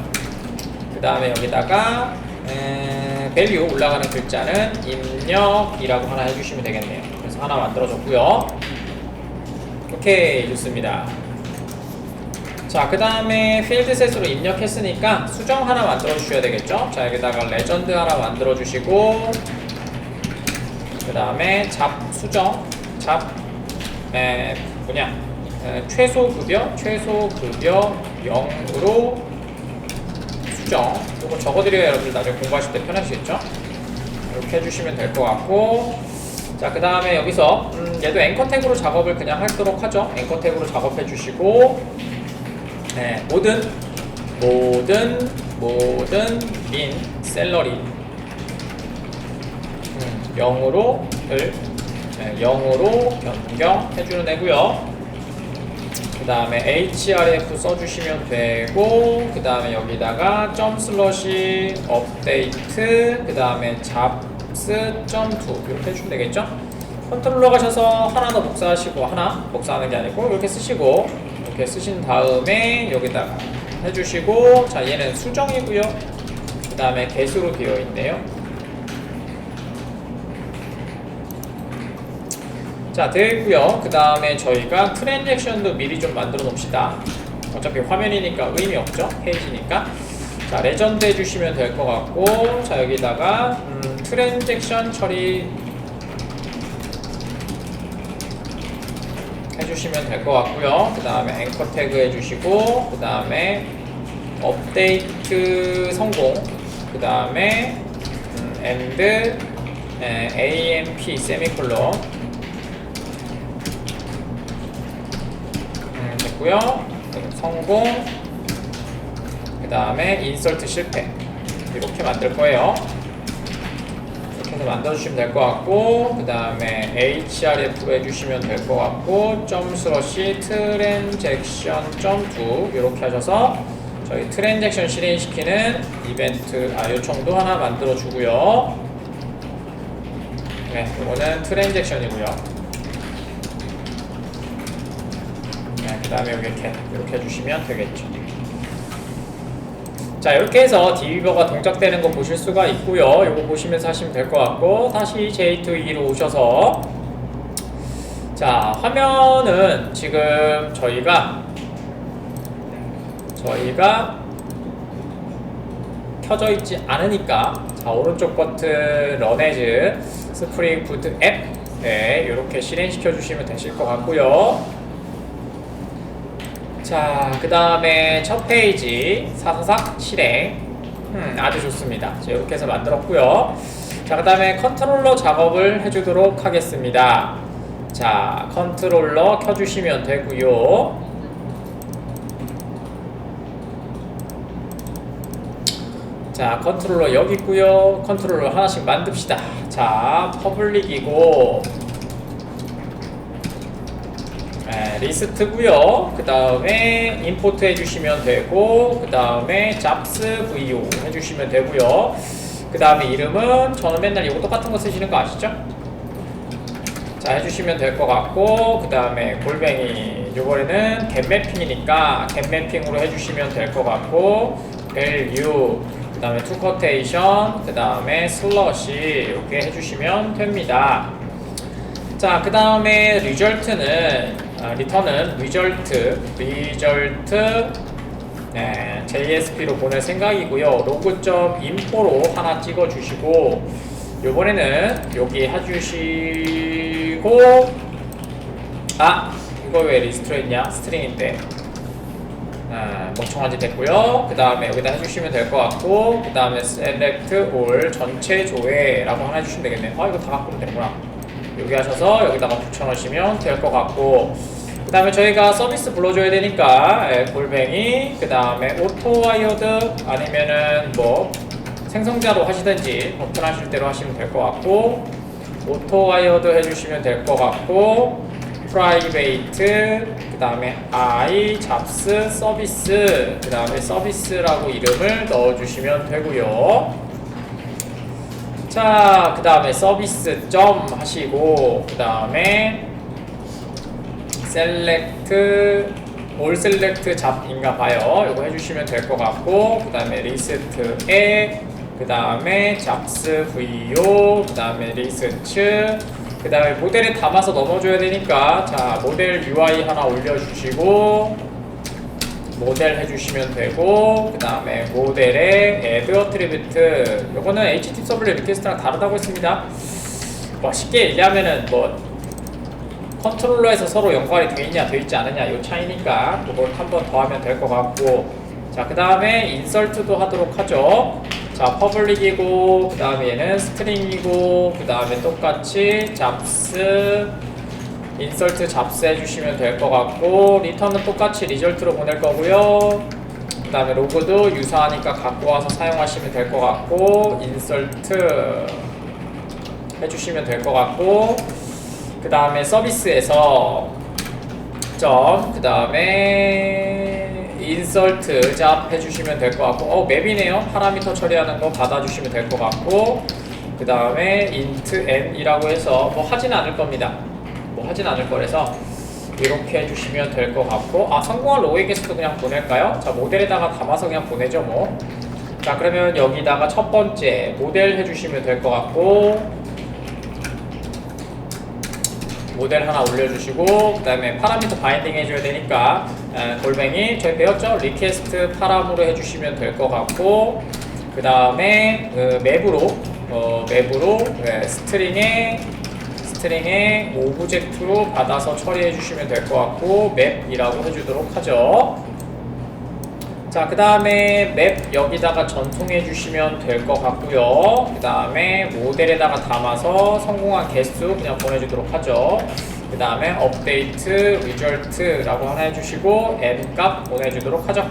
Speaker 1: 그 다음에 여기다가 밸류 올라가는 글자는 입력이라고 하나 해주시면 되겠네요. 그래서 하나 만들어 줬고요. 오케이, 좋습니다. 자, 그 다음에 필드셋으로 입력했으니까 수정 하나 만들어 주셔야 되겠죠. 자, 여기다가 레전드 하나 만들어 주시고, 그 다음에 잡 수정, 잡 최소급여 0으로 수정. 이거 적어드려야 여러분들 나중에 공부하실 때 편하시겠죠. 이렇게 해주시면 될 것 같고, 자, 그 다음에 여기서 얘도 앵커 태그로 작업을 그냥 하도록 하죠. 앵커 태그로 작업해 주시고, 모든 민 셀러리 0으로 변경해주는 애고요. 그 다음에 href 써주시면 되고, 그 다음에 여기다가 점 슬러시 업데이트, 그 다음에 잡스 점2 이렇게 해주면 되겠죠. 컨트롤러 가셔서 하나 더 복사하시고, 하나 복사하는 게 아니고 이렇게 쓰시고, 이렇게 쓰신 다음에 여기다가 해주시고, 자, 얘는 수정이고요. 그 다음에 개수로 되어 있네요. 자, 되어 있고요. 그 다음에 저희가 트랜잭션도 미리 좀 만들어 놓읍시다. 어차피 화면이니까 의미 없죠. 페이지니까. 자, 레전드 해주시면 될 것 같고, 자, 여기다가 트랜잭션 처리 해주시면 될 것 같고요. 그 다음에 앵커 태그 해주시고, 그 다음에 업데이트 성공, 그 다음에 and amp 세미콜론 됐고요. 성공, 그 다음에 인설트 실패 이렇게 만들 거예요. 이렇게 해서 만들어주시면 될 것 같고, 그 다음에 href로 해주시면 될 것 같고, 점 슬러시 트랜잭션 점2 이렇게 하셔서 저희 트랜잭션 실행시키는 이벤트 요청도 하나 만들어 주고요. 네, 이거는 트랜잭션이고요. 그 다음에 여기 이렇게 해주시면 되겠죠. 자, 이렇게 해서 디비버가 동작되는 거 보실 수가 있고요. 이거 보시면서 하시면 될 것 같고, 다시 J2E로 오셔서, 자, 화면은 지금 저희가 켜져 있지 않으니까, 자, 오른쪽 버튼 런에즈 스프링 부트 앱, 이렇게 실행시켜 주시면 되실 것 같고요. 자, 그 다음에 첫 페이지 444 실행, 아주 좋습니다. 자, 이렇게 해서 만들었고요. 자, 그 다음에 컨트롤러 작업을 해주도록 하겠습니다. 자, 컨트롤러 켜주시면 되고요. 자, 컨트롤러 여기 있고요. 컨트롤러 하나씩 만듭시다. 자, 퍼블릭이고 리스트고요. 그 다음에 임포트 해주시면 되고, 그 다음에 잡스 vo 해주시면 되고요. 그 다음에 이름은 저는 맨날 이거 똑같은 거 쓰시는 거 아시죠? 자, 해주시면 될 것 같고, 그 다음에 골뱅이 요번에는 겟매핑이니까 겟매핑으로 해주시면 될 것 같고, value 그 다음에 투커테이션 그 다음에 슬러시 이렇게 해주시면 됩니다. 자, 그 다음에 리턴은 리절트 JSP로 보낼 생각이고요. 로그.info로 하나 찍어주시고, 요번에는 여기 해주시고, 이거 왜 리스트로 했냐? 스트링인데. 멍청한 짓 했고요. 그 다음에 여기다 해주시면 될 것 같고, 그 다음에 select all 전체 조회라고 하나 해주시면 되겠네요. 이거 다 바꾸면 되구나. 여기 하셔서 여기다가 붙여넣으시면 될 것 같고, 그 다음에 저희가 서비스 불러줘야 되니까 골뱅이 그 다음에 오토와이어드 아니면은 뭐 생성자로 하시든지 버튼하실 대로 하시면 될 것 같고, 오토와이어드 해주시면 될 것 같고, 프라이베이트 그 다음에 I 잡스 서비스 그 다음에 서비스라고 이름을 넣어주시면 되고요. 자, 그 다음에 서비스 점 하시고, 그 다음에 select all select 잡인가 봐요. 이거 해주시면 될 것 같고, 그 다음에 리스트에 그 다음에 잡스 vo 그 다음에 리스트 그 다음에 모델에 담아서 넘어줘야 되니까, 자, 모델 UI 하나 올려주시고 모델 해주시면 되고, 그 다음에 모델에 add attribute 요거는 HTTP 서블릿 리퀘스트랑 다르다고 했습니다. 뭐 쉽게 얘기하면은 뭐 컨트롤러에서 서로 연관이 돼 있냐 돼 있지 않느냐 요 차이니까 그걸 한 번 더 하면 될 것 같고, 자, 그 다음에 인설트도 하도록 하죠. 자, 퍼블릭이고, 그 다음에 얘는 스트링이고, 그 다음에 똑같이 잡스 인설트 잡스 해주시면 될 것 같고, 리턴은 똑같이 리절트로 보낼 거고요. 그 다음에 로그도 유사하니까 갖고 와서 사용하시면 될 것 같고, 인설트 해주시면 될 것 같고, 그 다음에 서비스에서 그 다음에 인설트 잡 해주시면 될 것 같고, 맵이네요. 파라미터 처리하는 거 받아주시면 될 것 같고, 그 다음에 int n이라고 해서 뭐 하진 않을 겁니다. 뭐 하진 않을 거라서 이렇게 해주시면 될 것 같고, 성공한 로에게서도 그냥 보낼까요? 자, 모델에다가 담아서 그냥 보내죠 뭐. 자, 그러면 여기다가 첫 번째 모델 해주시면 될 것 같고, 모델 하나 올려주시고, 그 다음에 파라미터 바인딩 해줘야 되니까 골뱅이 저희 배웠죠? 리퀘스트 파람으로 해주시면 될 것 같고, 그 다음에 맵으로 스트링에 오브젝트로 받아서 처리해 주시면 될 것 같고, 맵이라고 해주도록 하죠. 자, 그 다음에 맵 여기다가 전송해 주시면 될 것 같고요. 그 다음에 모델에다가 담아서 성공한 개수 그냥 보내주도록 하죠. 그 다음에 업데이트 리절트라고 하나 해주시고 n 값 보내주도록 하죠.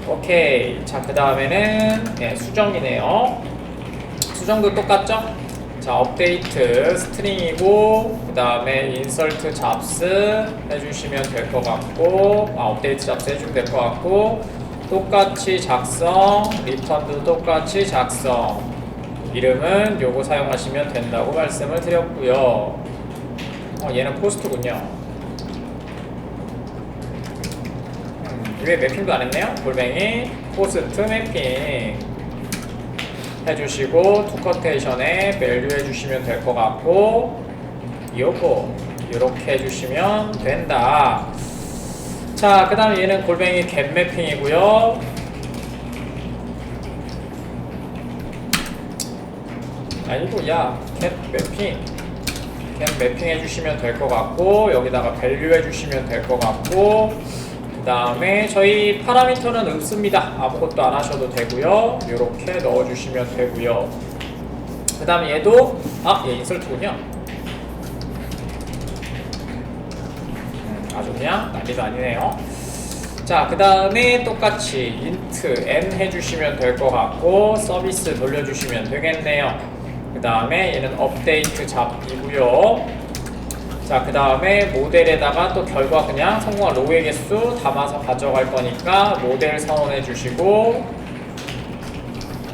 Speaker 1: 오케이. 자, 그 다음에는 수정이네요. 수정도 똑같죠? 자, 업데이트 스트링이고, 그 다음에 인설트 잡스 해주시면 될 것 같고, 업데이트 잡스 해주면 될 것 같고, 똑같이 작성, 리턴도 똑같이 작성, 이름은 요거 사용하시면 된다고 말씀을 드렸고요. 얘는 포스트군요. 왜 매핑도 안 했네요? 골뱅이 포스트 매핑 해주시고, 투커테이션에 밸류 해주시면 될 것 같고, 요거 이렇게 해주시면 된다. 자, 그 다음에 얘는 골뱅이 겟 매핑이고요. 겟 매핑 해주시면 될 것 같고, 여기다가 밸류 해주시면 될 것 같고, 그 그 다음에 저희 파라미터는 없습니다. 아무것도 안 하셔도 되고요. 이렇게 넣어주시면 되고요. 그 다음에 얘도 얘 인설트군요. 아주 그냥 난리도 아니네요. 자, 그 다음에 똑같이 int n 해주시면 될 것 같고 서비스 돌려주시면 되겠네요. 그 다음에 얘는 업데이트 잡이고요. 자, 그 다음에 모델에다가 또 결과 그냥 성공한 로우의 개수 담아서 가져갈 거니까 모델 선언해 주시고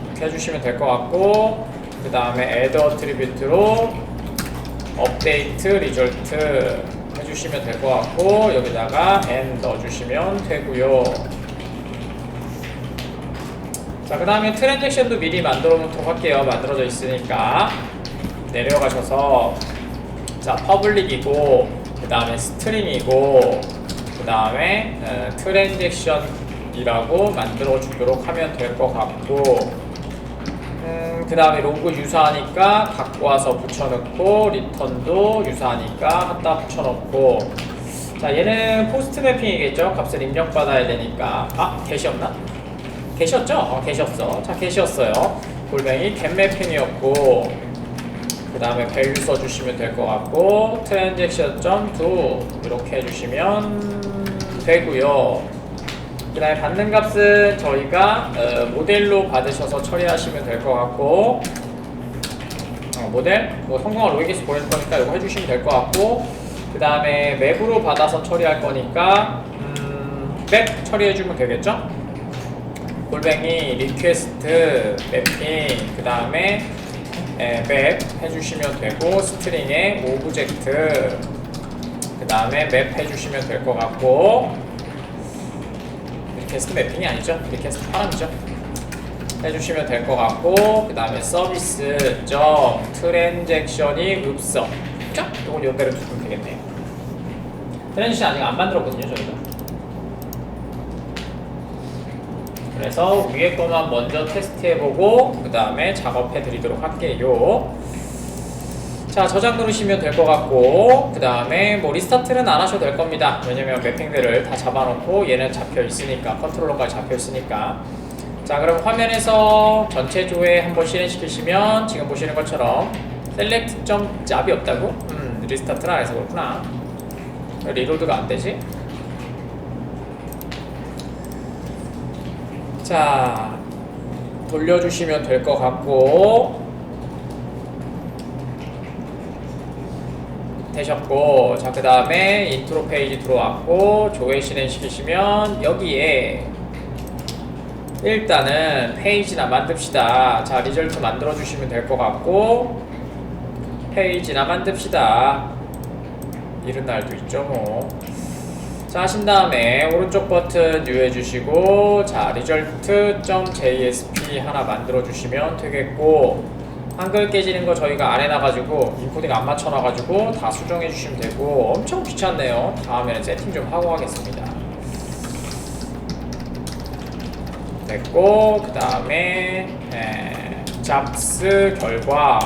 Speaker 1: 이렇게 해주시면 될 것 같고, 그 다음에 add attribute로 업데이트 리절트 해주시면 될 것 같고 여기다가 n 넣어주시면 되고요. 자, 그 다음에 트랜잭션도 미리 만들어 놓도록 할게요. 만들어져 있으니까 내려가셔서 자, 퍼블릭이고 그 다음에 스트링이고 그 다음에 트랜잭션이라고 만들어 주도록 하면 될 것 같고, 그 다음에 로그 유사하니까 갖고 와서 붙여넣고 리턴도 유사하니까 갖다 붙여넣고, 자, 얘는 포스트 매핑이겠죠. 값을 입력받아야 되니까. get이었나? get이었죠? get이었어. 자, get이었어요. 골뱅이 get 매핑이었고 그 다음에 value 써주시면 될 것 같고 transaction.do 이렇게 해주시면 되고요. 그 다음에 받는 값은 저희가 모델로 받으셔서 처리하시면 될 것 같고, 모델 성공한 로그 개수 보낼 거니까 이거 해주시면 될 것 같고, 그 다음에 맵으로 받아서 처리할 거니까 맵 처리해주면 되겠죠. 골뱅이 리퀘스트 매핑 그 다음에 맵 해주시면 되고 스트링에 오브젝트 그 다음에 맵 해주시면 될 것 같고, 리퀘스트 매핑이 아니죠. 리퀘스트 파람이죠. 해주시면 될 것 같고, 그 다음에 서비스 점 트랜잭션이 없어. 자, 이걸 이대로 두면 되겠네요. 트랜잭션 아직 안 만들었거든요, 저희가. 그래서 위에 거만 먼저 테스트해보고 그 다음에 작업해드리도록 할게요. 자, 저장 누르시면 될 것 같고, 그 다음에 뭐 리스타트는 안 하셔도 될 겁니다. 왜냐면 매핑들을 다 잡아놓고 얘는 잡혀있으니까, 컨트롤러까지 잡혀있으니까. 자, 그럼 화면에서 전체 조회 한번 실행시키시면 지금 보시는 것처럼 셀렉트 점 짭이 없다고? 리스타트를 안 해서 그렇구나. 리로드가 안 되지? 자, 돌려주시면 될 것 같고 되셨고, 자, 그 다음에 인트로 페이지 들어왔고 조회 실행시키시면 여기에 일단은 페이지나 만듭시다. 자, 리절트 만들어 주시면 될 것 같고 페이지나 만듭시다. 이런 날도 있죠 뭐. 자, 하신 다음에 오른쪽 버튼 뉴 해주시고, 자, result.jsp 하나 만들어 주시면 되겠고, 한글 깨지는 거 저희가 안 해놔가지고 인코딩 안 맞춰놔가지고 다 수정해 주시면 되고, 엄청 귀찮네요. 다음에는 세팅 좀 하고 하겠습니다. 됐고, 그 다음에 잡스 결과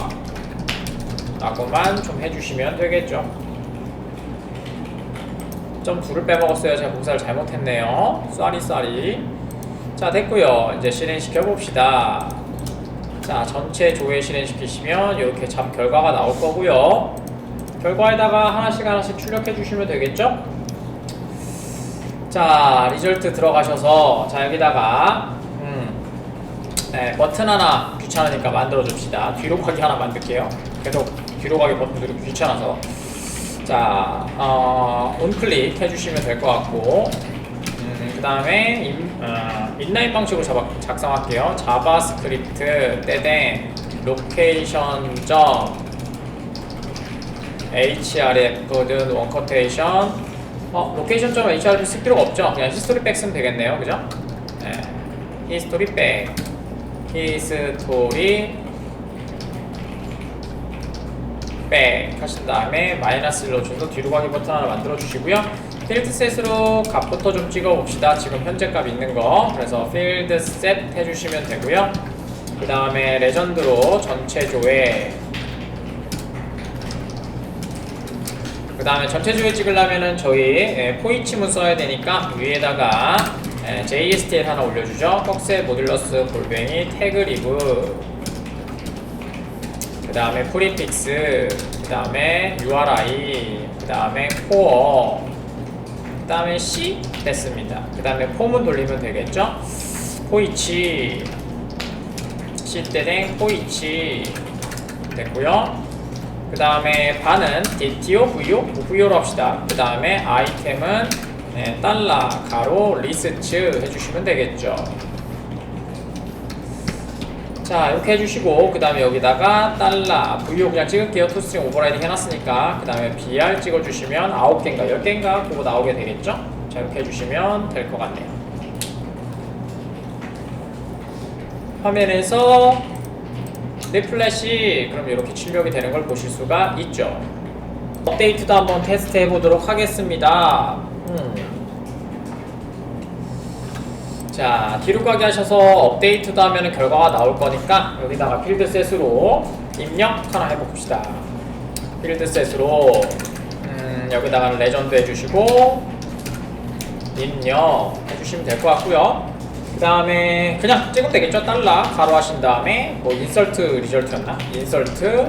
Speaker 1: 라고만 좀 해주시면 되겠죠. 점 2를 빼먹었어요. 제가 공사를 잘못했네요. 쏘리. 자, 됐고요. 이제 실행시켜 봅시다. 자, 전체 조회 실행시키시면 이렇게 잡 결과가 나올 거고요. 결과에다가 하나씩 출력해 주시면 되겠죠. 자, 리절트 들어가셔서 자, 여기다가 버튼 하나 귀찮으니까 만들어 줍시다. 뒤로 가기 하나 만들게요. 계속 뒤로 가기 버튼 누르기 귀찮아서. 자, 온클릭 해주시면 될 것 같고, 그 다음에 인라인 방식으로 작성할게요. 자바스크립트 떼댕 로케이션 점 href든 원커테이션 로케이션 점 href 쓸 필요가 없죠. 그냥 히스토리백 쓰면 되겠네요. 그죠? 히스토리백 백 하신 다음에 마이너스 1로 줘서 뒤로 가기 버튼 하나 만들어 주시고요. 필드셋으로 값부터 좀 찍어 봅시다. 지금 현재 값 있는 거. 그래서 필드셋 해주시면 되고요. 그 다음에 레전드로 전체 조회, 그 그 다음에 전체 조회 찍으려면은 저희 포이치문 써야 되니까 위에다가 JSTL 하나 올려주죠. 꺽쇠 모듈러스 골뱅이 태그리브, 그 다음에 프리픽스, 그 다음에 URI, 그 다음에 코어, 그 다음에 C 됐습니다. 그 다음에 폼은 돌리면 되겠죠. 포이치 C대댕 포이치 됐고요. 그 다음에 반은 DTO, VO로 합시다. 그 다음에 아이템은 달러, 가로, 리스트 해주시면 되겠죠. 자, 이렇게 해주시고 그 다음에 여기다가 달러, VO 그냥 찍을게요. 토스트링 오버라이딩 해놨으니까. 그 다음에 BR 찍어주시면 9개인가 10개인가 그거 나오게 되겠죠. 자, 이렇게 해주시면 될 것 같네요. 화면에서 리플래시 그럼 이렇게 출력이 되는 걸 보실 수가 있죠. 업데이트도 한번 테스트 해보도록 하겠습니다. 자, 뒤로 가게 하셔서 업데이트도 하면 결과가 나올 거니까 여기다가 필드셋으로 입력 하나 해봅시다. 필드셋으로 여기다가 레전드 해주시고 입력 해주시면 될 것 같고요. 그 다음에 그냥 찍으면 되겠죠. 달러 가로 하신 다음에 뭐 인설트 리절트였나? 인설트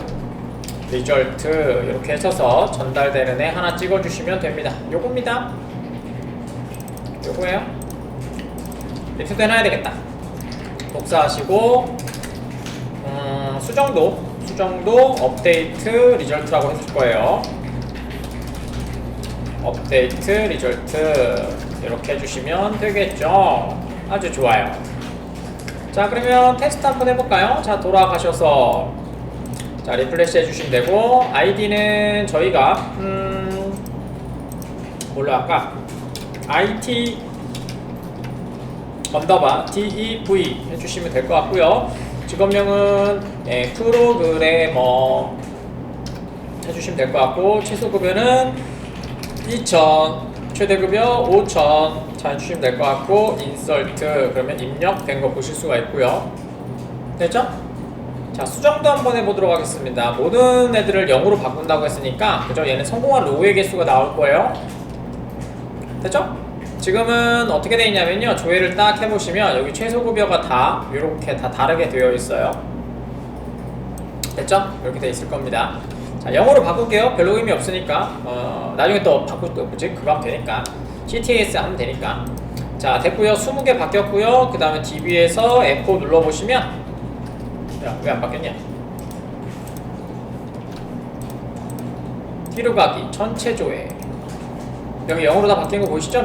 Speaker 1: 리절트 이렇게 하셔서 전달되는 애 하나 찍어주시면 됩니다. 요겁니다. 요거예요. 리트도 해놔야 되겠다. 복사하시고 수정도 업데이트 리절트라고 해줄 거예요. 업데이트 리절트 이렇게 해주시면 되겠죠. 아주 좋아요. 자, 그러면 테스트 한번 해볼까요? 자, 돌아가셔서 자 리플래시 해주시면 되고 아이디는 저희가 뭘로 할까? IT 언더바 DEV 해주시면 될 것 같고요. 직업명은 프로그래머 해주시면 될 것 같고 최소급여는 2,000, 최대급여 5,000 자 해주시면 될 것 같고 인설트 그러면 입력된 거 보실 수가 있고요. 됐죠? 자, 수정도 한번 해보도록 하겠습니다. 모든 애들을 0으로 바꾼다고 했으니까 그죠? 얘는 성공한 로우의 개수가 나올 거예요. 됐죠? 지금은 어떻게 되어 있냐면요, 조회를 딱 해보시면 여기 최소급여가 다 이렇게 다 다르게 되어 있어요. 됐죠? 이렇게 되어 있을 겁니다. 자, 0으로 바꿀게요. 별로 의미 없으니까 나중에 또 바꿀 또 뭐지? 그거 하면 되니까 CTS 하면 되니까. 자, 됐고요. 20개 바뀌었고요. 그 다음에 DB에서 F4 눌러보시면 야, 왜 안 바뀌었냐? 뒤로 가기 전체 조회 여기 0으로 다 바뀐 거 보이시죠?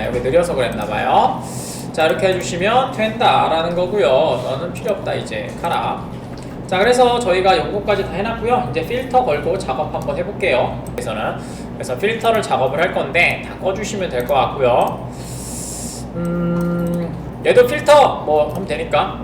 Speaker 1: 여기 느려서 그랬나봐요. 자, 이렇게 해주시면 된다라는 거고요. 너는 필요 없다 이제 가라. 자, 그래서 저희가 요거까지 다 해놨고요. 이제 필터 걸고 작업 한번 해볼게요. 그래서 필터를 작업을 할 건데 다 꺼주시면 될 것 같고요. 얘도 필터 뭐 하면 되니까.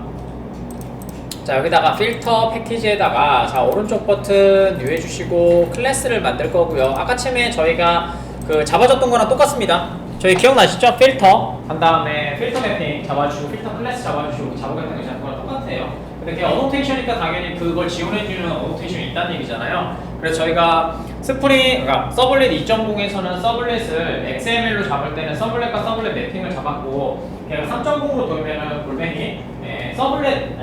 Speaker 1: 자, 여기다가 필터 패키지에다가 자 오른쪽 버튼 뉴 해주시고 클래스를 만들 거고요. 아까 처음에 저희가 그 잡아줬던 거랑 똑같습니다. 저희 기억나시죠? 필터 한 다음에 필터 매핑 잡아주시고 필터 클래스 잡아주시고 잡아겠다는 거 잡은 거랑 똑같아요. 근데 그게 어노테이션이니까 당연히 그걸 지원해주는 어노테이션이 있다는 얘기잖아요. 그래서 저희가 스프링, 그러니까 서블렛 2.0에서는 서블렛을 XML로 잡을 때는 서블렛과 서블렛 매핑을 잡았고 걔가 3.0으로 돌면은 골뱅이 서블렛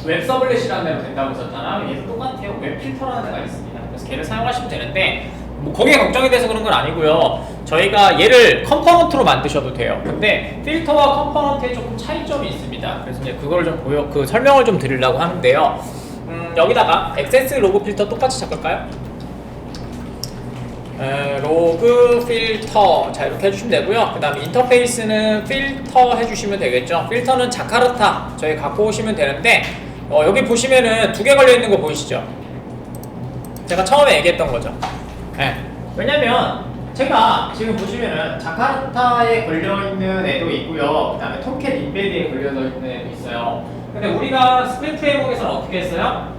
Speaker 1: 웹 서블렛이라는 데로 된다고 했었잖아. 얘도 똑같아요. 웹 필터라는 데가 있습니다. 그래서 걔를 사용하시면 되는데 뭐 거기에 걱정이 돼서 그런 건 아니고요. 저희가 얘를 컴포넌트로 만드셔도 돼요. 근데 필터와 컴포넌트에 조금 차이점이 있습니다. 그래서 이제 그걸 좀 설명을 좀 드리려고 하는데요. 여기다가 액세스 로그 필터 똑같이 잡을까요? 로그 필터 자 이렇게 해주시면 되고요. 그 다음에 인터페이스는 필터 해주시면 되겠죠. 필터는 자카르타 저희 갖고 오시면 되는데 여기 보시면은 두 개 걸려있는 거 보이시죠? 제가 처음에 얘기했던 거죠. 왜냐면 제가 지금 보시면은 자카르타에 걸려있는 애도 있고요. 그 다음에 톰캣 인베드에 걸려있는 애도 있어요. 근데 우리가 스프링 프레임워크에서는 어떻게 했어요?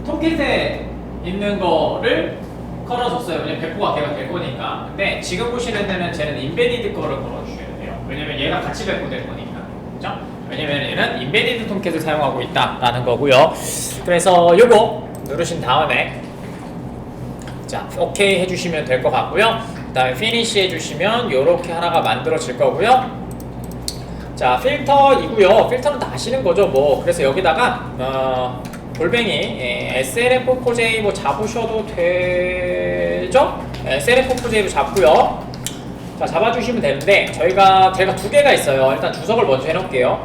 Speaker 1: 톰캣에 있는 거를 걸어줬어요. 왜냐면 배포가 걔가 될 거니까. 근데 지금 보시는 데는 쟤는 인베디드 거를 걸어주셔야 돼요. 왜냐면 얘가 같이 배포될 거니까. 그죠? 왜냐면 얘는 인베디드 톰캣을 사용하고 있다라는 거고요. 그래서 요거 누르신 다음에 자, 오케이 해주시면 될 것 같고요. 그 다음에 피니시 해주시면 이렇게 하나가 만들어질 거고요. 자, 필터이고요. 필터는 다 아시는 거죠. 뭐 그래서 여기다가 골뱅이 SLF4J 뭐 잡으셔도 되죠? SLF4J로 잡고요. 자, 잡아주시면 되는데 제가 두 개가 있어요. 일단 주석을 먼저 해놓을게요.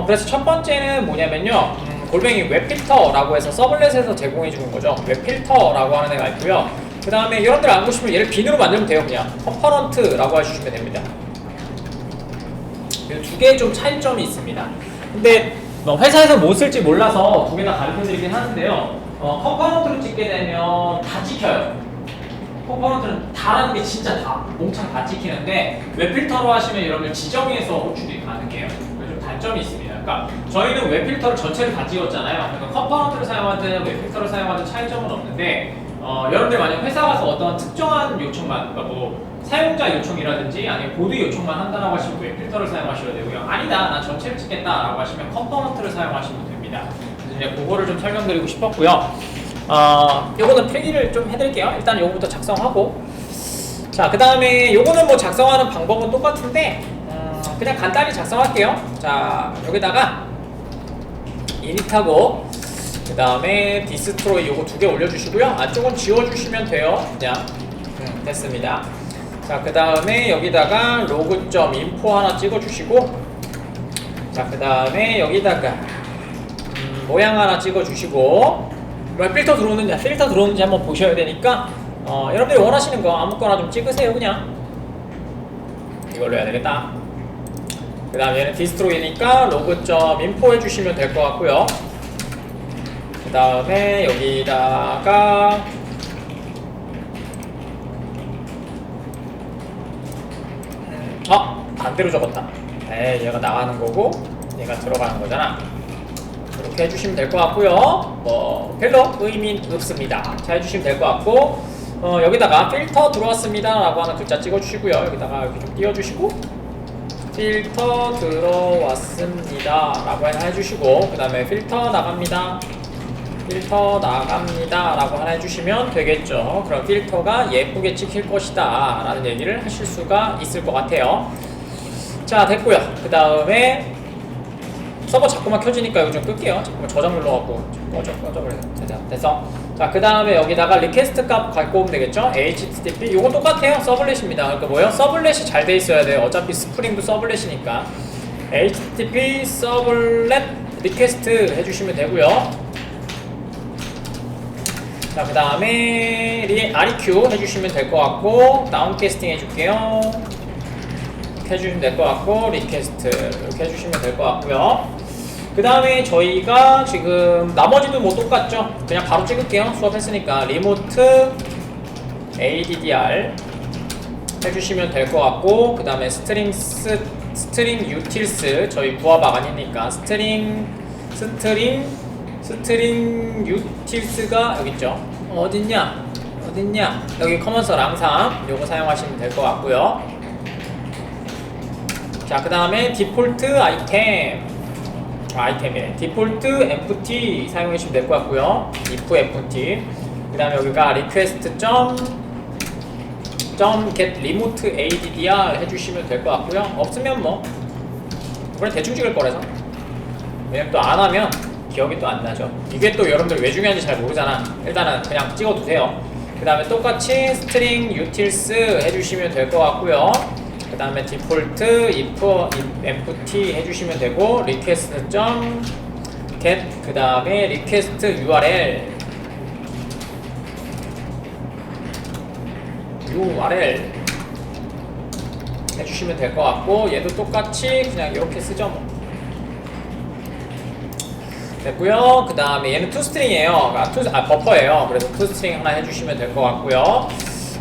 Speaker 1: 그래서 첫 번째는 뭐냐면요, 골뱅이 웹필터라고 해서 서블렛에서 제공해주는 거죠. 웹필터라고 하는 애가 있고요. 그 다음에 여러분들 알고 싶으면 얘를 빈으로 만들면 돼요. 그냥 컴포넌트라고 해주시면 됩니다. 두 개의 좀 차이점이 있습니다. 근데 회사에서 못 쓸지 몰라서 두 개 다 가르쳐드리긴 하는데요. 컴포넌트로 찍게 되면 다 찍혀요. 컴포넌트는 다라는 게 진짜 다 몽창 다 찍히는데 웹필터로 하시면 여러분들 지정해서 호출이 가능해요. 그래서 좀 단점이 있습니다. 그러니까 저희는 웹필터를 전체를 다 찍었잖아요. 그러니까 컴포넌트를 사용하든 웹필터를 사용하든 차이점은 없는데 여러분들 만약 회사 가서 어떤 특정한 요청만, 그러니까 뭐 사용자 요청이라든지 아니면 보드 요청만 한다고 하시면 웹필터를 사용하셔야 되고요. 아니다, 난 전체를 찍겠다라고 하시면 컴포넌트를 사용하시면 됩니다. 그래서 이제 그거를 좀 설명드리고 싶었고요. 요거는 필기를 좀 해드릴게요. 일단 요거부터 작성하고, 자, 그 다음에 요거는 뭐 작성하는 방법은 똑같은데 그냥 간단히 작성할게요. 자, 여기다가 init하고 그 다음에 디스트로이 요거 두 개 올려주시고요. 안쪽은 지워주시면 돼요. 그냥 됐습니다. 자, 그 다음에 여기다가 로그.info 하나 찍어주시고, 자, 그 다음에 여기다가 모양 하나 찍어주시고, 필터 들어오는지 한번 보셔야 되니까 여러분들이 원하시는 거 아무거나 좀 찍으세요. 그냥 이걸로 해야 되겠다. 그 다음에 얘는 디스트로이니까 로그.info 해주시면 될 것 같고요. 그 다음에 여기다가 반대로 적었다. 얘가 나가는 거고 얘가 들어가는 거잖아. 이렇게 해주시면 될 것 같고요. 별로 의미 없습니다. 자, 해주시면 될 것 같고, 여기다가 필터 들어왔습니다 라고 하는 글자 찍어주시고요. 여기다가 이렇게 좀 띄워주시고, 필터 들어왔습니다 라고 하나 해주시고, 그 다음에 필터 나갑니다 라고 하나 해주시면 되겠죠. 그럼 필터가 예쁘게 찍힐 것이다 라는 얘기를 하실 수가 있을 것 같아요. 자, 됐고요. 그 다음에 서버 자꾸만 켜지니까 이거 좀 끌게요. 잠깐만 저장 눌러갖고 꺼져버려요. 됐어. 자, 그 다음에 여기다가 리퀘스트 값 갖고 오면 되겠죠. HTTP 요거 똑같아요. 서블렛입니다. 그러니까 뭐예요? 서블렛이 잘 돼 있어야 돼요. 어차피 스프링도 서블렛이니까 HTTP 서블렛 리퀘스트 해주시면 되고요. 자, 그 다음에 REQ 해주시면 될 것 같고, 다운캐스팅 해줄게요. 이렇게 해주시면 될 것 같고, 리퀘스트 이렇게 해주시면 될 것 같고요. 그 다음에 저희가 지금 나머지도 뭐 똑같죠? 그냥 바로 찍을게요. 수업했으니까 리모트 ADDR 해주시면 될 것 같고, 그 다음에 스트링 utils 저희 부하박 아니니까 스트링 utils가 여기 있죠. 어딨냐 여기 커먼서 랑삼 요거 사용하시면 될 것 같고요. 자, 그 다음에 디폴트 아이템이래. 디폴트 empty 사용하시면 될 것 같고요. if empty. 그 다음에 여기가 request get remote addr 해주시면 될 것 같고요. 없으면 뭐 이번엔 대충 찍을 거라서, 왜냐면 또 안 하면 기억이 또 안 나죠. 이게 또 여러분들 왜 중요한지 잘 모르잖아. 일단은 그냥 찍어두세요. 그 다음에 똑같이 string utils 해주시면 될 것 같고요. 그 다음에 디폴트 if empty 해주시면 되고, request get 그 다음에 request URL 해주시면 될 것 같고, 얘도 똑같이 그냥 이렇게 쓰죠 뭐. 됐고요. 그 다음에 얘는 toString이에요. 버퍼예요. 그래서 toString 하나 해주시면 될 것 같고요.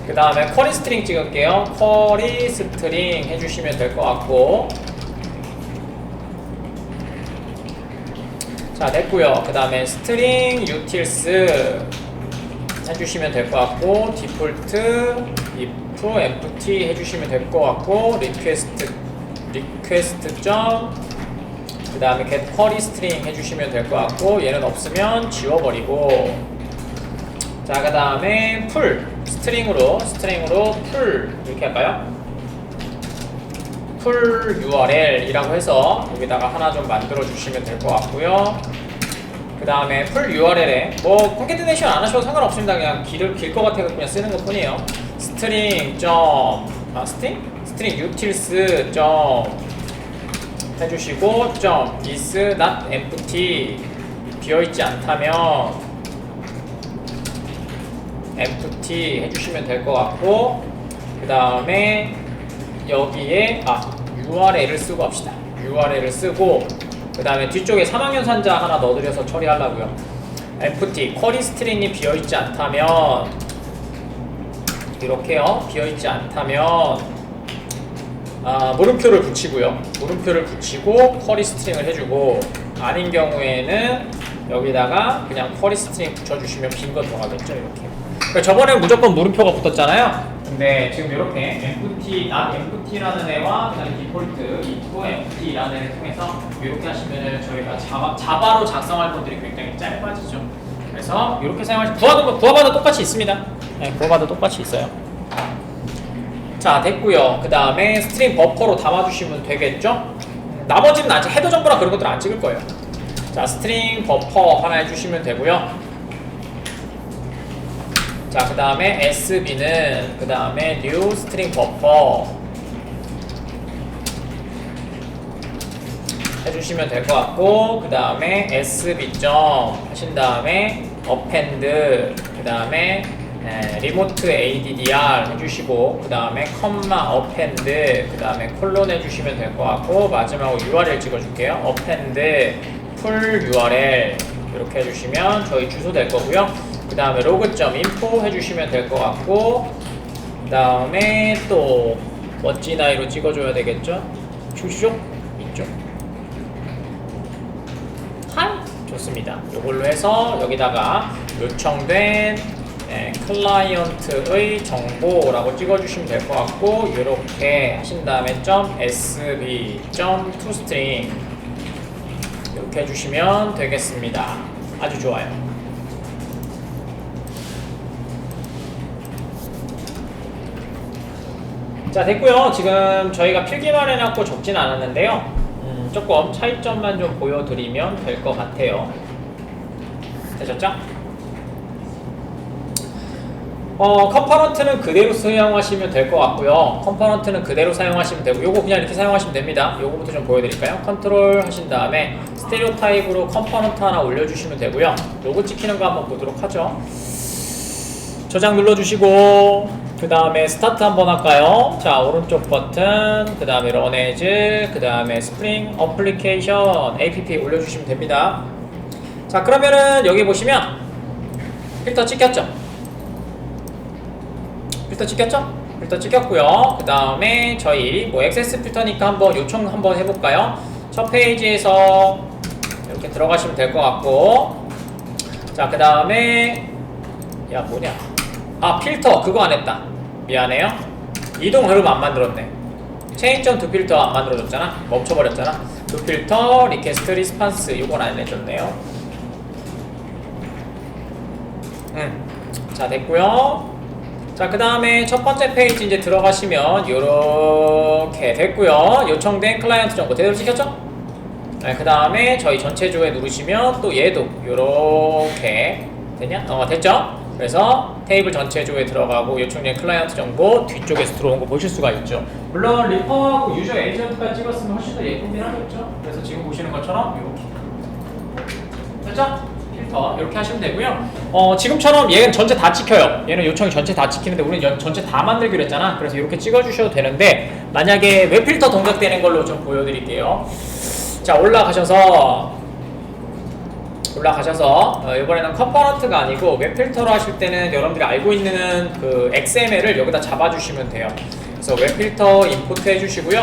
Speaker 1: 그 다음에 쿼리 스트링 찍을게요. 쿼리 스트링 해주시면 될 것 같고, 자, 됐고요. 그 다음에 스트링 utils 해주시면 될 것 같고, 디폴트 if empty 해주시면 될 것 같고, request 그 다음에 get query string 해주시면 될 것 같고, 얘는 없으면 지워버리고, 자, 그 다음에 풀 스트링으로 풀 이렇게 할까요? 풀 URL이라고 해서 여기다가 하나 좀 만들어 주시면 될 것 같고요. 그 다음에 풀 URL에 뭐 컨캐티네이션 안 하셔도 상관없습니다. 그냥 길 것 같아서 그냥 쓰는 것 뿐이에요. 스트링 utils 해주시고 is not empty 비어있지 않다면 empty 해주시면 될 것 같고, 그 다음에 여기에 URL을 쓰고 합시다. URL을 쓰고 그 다음에 뒤쪽에 3학년 산자 하나 넣어드려서 처리하려고요. empty 쿼리 스트링이 비어있지 않다면 이렇게요. 비어있지 않다면 물음표를 붙이고요. 물음표를 붙이고 쿼리 스트링을 해주고, 아닌 경우에는 여기다가 그냥 쿼리 스트링 붙여주시면 빈 거 들어가겠죠. 이렇게. 그러니까 저번에 무조건 물음표가 붙었잖아요. 근데 지금 이렇게 empty라는 애와 그다음에 디폴트 equal empty라는 애를 통해서 이렇게 하시면은 저희가 자바로 작성할 것들이 굉장히 짧아지죠. 그래서 이렇게 사용하시면 부하바도 똑같이 있습니다. 네, 부하바도 똑같이 있어요. 자, 됐고요. 그 다음에 스트링 버퍼로 담아주시면 되겠죠? 나머지는 아직 헤더 정보나 그런 것들 안 찍을 거예요. 자, 스트링 버퍼 하나 해주시면 되고요. 자, 그 다음에 SB는 그 다음에 new string buffer 해주시면 될 것 같고, 그 다음에 SB 하신 다음에 append 그 다음에 remote addr 해주시고, 그 다음에 컴마 append 그 다음에 콜론 해주시면 될 것 같고, 마지막으로 URL 찍어줄게요. append full URL 이렇게 해주시면 저희 주소 될 거고요. 그 다음에 log.info 해주시면 될 것 같고, 그 다음에 또 멋진 아이로 찍어줘야 되겠죠? 슈슈 이쪽. 좋습니다. 이걸로 해서 여기다가 요청된 클라이언트의 정보라고 찍어주시면 될 것 같고, 이렇게 하신 다음에 .sb, toString 이렇게 해주시면 되겠습니다. 아주 좋아요. 자, 됐고요. 지금 저희가 필기만 해놨고 적진 않았는데요. 조금 차이점만 좀 보여드리면 될 것 같아요. 되셨죠? 컴포넌트는 그대로 사용하시면 될 것 같고요. 컴포넌트는 그대로 사용하시면 되고, 요거 그냥 이렇게 사용하시면 됩니다. 요거부터 좀 보여드릴까요? 컨트롤 하신 다음에 스테레오 타입으로 컴포넌트 하나 올려주시면 되고요. 요거 찍히는 거 한번 보도록 하죠. 저장 눌러주시고, 그 다음에 스타트 한번 할까요? 자, 오른쪽 버튼, 그 다음에 런에즈, 그 다음에 스프링 어플리케이션 app 올려주시면 됩니다. 자, 그러면은 여기 보시면 필터 찍혔죠? 필터 찍혔고요. 그 다음에 저희 액세스 필터니까 한번 요청 한번 해볼까요? 첫 페이지에서 이렇게 들어가시면 될 것 같고, 자, 그 다음에 필터 그거 안 했다. 미안해요. 이동 흐름 안 만들었네. change.toFilter 안 만들어줬잖아. 멈춰버렸잖아. toFilter, request response 이건 안 해줬네요. 자, 됐고요. 자, 그 다음에 첫 번째 페이지 이제 들어가시면 요렇게 됐고요. 요청된 클라이언트 정보 제대로 찍혔죠? 네, 그 다음에 저희 전체 조회 누르시면 또 얘도 요렇게 됐냐? 됐죠? 그래서 테이블 전체 조에 들어가고 요청된 클라이언트 정보 뒤쪽에서 들어온 거 보실 수가 있죠. 물론 리퍼하고 유저 에이전트까지 찍었으면 훨씬 더 예쁘긴 하겠죠. 그래서 지금 보시는 것처럼 이렇게 됐죠? 필터 이렇게 하시면 되고요. 지금처럼 얘는 전체 다 찍혀요. 얘는 요청이 전체 다 찍히는데 우리는 전체 다 만들기로 했잖아. 그래서 이렇게 찍어주셔도 되는데, 만약에 웹 필터 동작되는 걸로 좀 보여드릴게요. 자, 올라가셔서 이번에는 컴포넌트가 아니고 웹 필터로 하실 때는 여러분들이 알고 있는 그 XML을 여기다 잡아주시면 돼요. 그래서 웹 필터 임포트 해주시고요.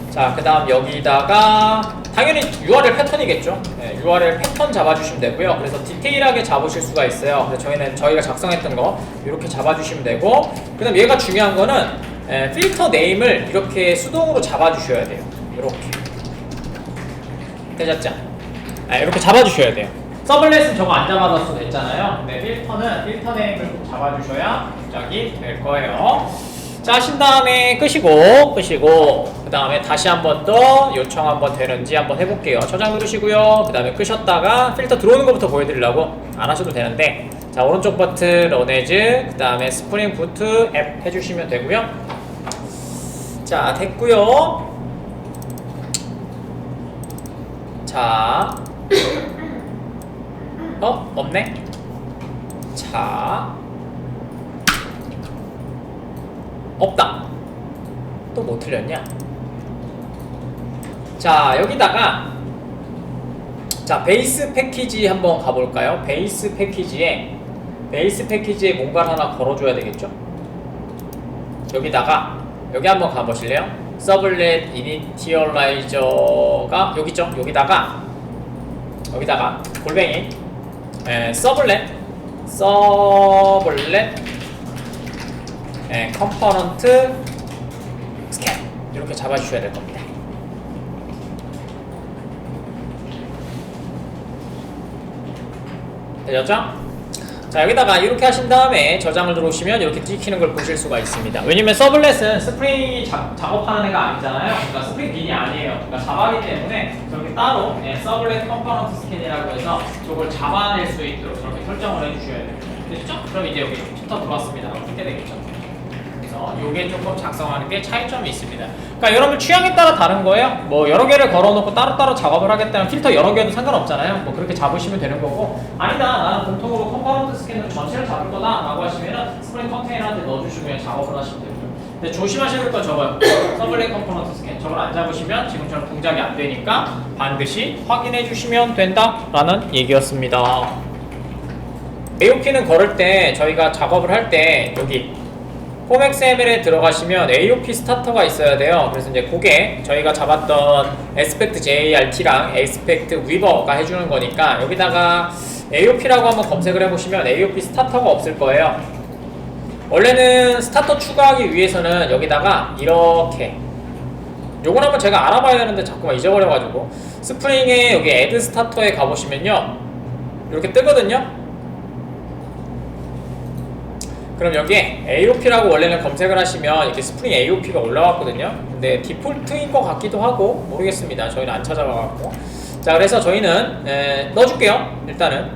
Speaker 1: 자, 그 다음 여기다가 당연히 URL 패턴이겠죠. 네, URL 패턴 잡아주시면 되고요. 그래서 디테일하게 잡으실 수가 있어요. 그래서 저희가 작성했던 거 이렇게 잡아주시면 되고, 그 다음 얘가 중요한 거는 필터 네임을 이렇게 수동으로 잡아주셔야 돼요. 이렇게 되셨죠? 이렇게 잡아주셔야 돼요. 서블렛은 저거 안 잡아놨어도 됐잖아요. 근데 필터 네임을 꼭 잡아주셔야 동작이 될 거예요. 자, 하신 다음에 끄시고 그 다음에 다시 한 번 더 요청 한번 되는지 한번 해볼게요. 저장 누르시고요. 그 다음에 끄셨다가 필터 들어오는 것부터 보여드리려고 안 하셔도 되는데, 자, 오른쪽 버튼 런에즈, 그 다음에 스프링 부트 앱 해주시면 되고요. 자, 됐고요. 자, 없네. 자, 없다. 또 뭐 틀렸냐? 자, 여기다가 자, 베이스 패키지 한번 가볼까요? 베이스 패키지에 뭔가를 하나 걸어줘야 되겠죠? 여기다가 여기 한번 가보실래요? 서블렛 이니티얼라이저가 여기 있죠? 여기다가 골뱅이 서블렛 컴포넌트 스캔 이렇게 잡아주셔야 될 겁니다. 되셨죠? 자, 여기다가 이렇게 하신 다음에 저장을 들어오시면 이렇게 찍히는 걸 보실 수가 있습니다. 왜냐면 서블렛은 스프링이 작업하는 애가 아니잖아요. 그러니까 스프링 빈이 아니에요. 그러니까 자바기 때문에 저렇게 따로 서블렛 컴포넌트 스캔이라고 해서 저걸 잡아낼 수 있도록 저렇게 설정을 해주셔야 돼요. 됐죠? 그럼 이제 여기 필터 들어왔습니다. 이렇게 되겠죠? 그래서 요게 조금 작성하는 게 차이점이 있습니다. 그러니까 여러분 취향에 따라 다른 거예요. 뭐 여러 개를 걸어놓고 따로따로 작업을 하겠다면 필터 여러 개도 상관없잖아요. 뭐 그렇게 잡으시면 되는 거고, 아니다 나는 공통으로 컴포넌트 스캔으로 전체를 잡을 거다 라고 하시면은 스프링 컨테이너한테 넣어주시면 작업을 하시면 되고요. 근데 조심하셔야 될 건 저거요. 서블렛 컴포넌트 스캔 저걸 안 잡으시면 지금처럼 동작이 안 되니까 반드시 확인해 주시면 된다 라는 얘기였습니다. AOP는 걸을 때 저희가 작업을 할 때 여기 폼XML에 들어가시면 AOP 스타터가 있어야 돼요. 그래서 이제 그게 저희가 잡았던 에스펙트 JRT랑 에스펙트 위버가 해주는 거니까 여기다가 AOP라고 한번 검색을 해보시면 AOP 스타터가 없을 거예요. 원래는 스타터 추가하기 위해서는 여기다가 이렇게 요건 한번 제가 알아봐야 되는데 자꾸만 잊어버려가지고 스프링에 여기 애드 스타터에 가보시면요 이렇게 뜨거든요. 그럼 여기에 AOP라고 원래는 검색을 하시면 이렇게 스프링 AOP가 올라왔거든요. 근데 디폴트인 것 같기도 하고 모르겠습니다. 저희는 안 찾아봐갖고. 자, 그래서 저희는 넣어줄게요. 일단은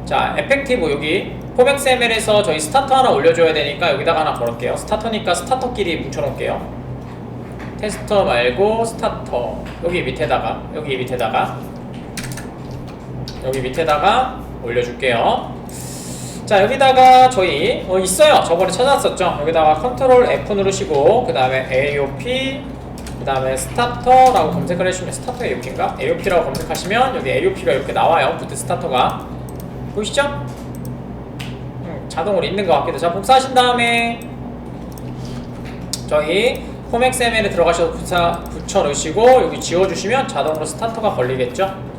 Speaker 1: 자, 에펙티브 여기 폼XML에서 저희 스타터 하나 올려줘야 되니까 여기다가 하나 걸을게요. 스타터니까 스타터끼리 뭉쳐놓을게요. 테스터 말고 스타터 여기 밑에다가 올려줄게요. 자, 여기다가 저희 있어요. 저번에 찾았었죠. 여기다가 컨트롤 F 누르시고 그 다음에 AOP 그 다음에 스타터라고 검색을 해주시면 스타터 AOP인가? AOP라고 검색하시면 여기 AOP가 이렇게 나와요. 부트 스타터가 보이시죠? 자동으로 있는 것 같기도. 자, 복사하신 다음에 저희 폼XML에 들어가셔서 붙여 넣으시고 여기 지워주시면 자동으로 스타터가 걸리겠죠.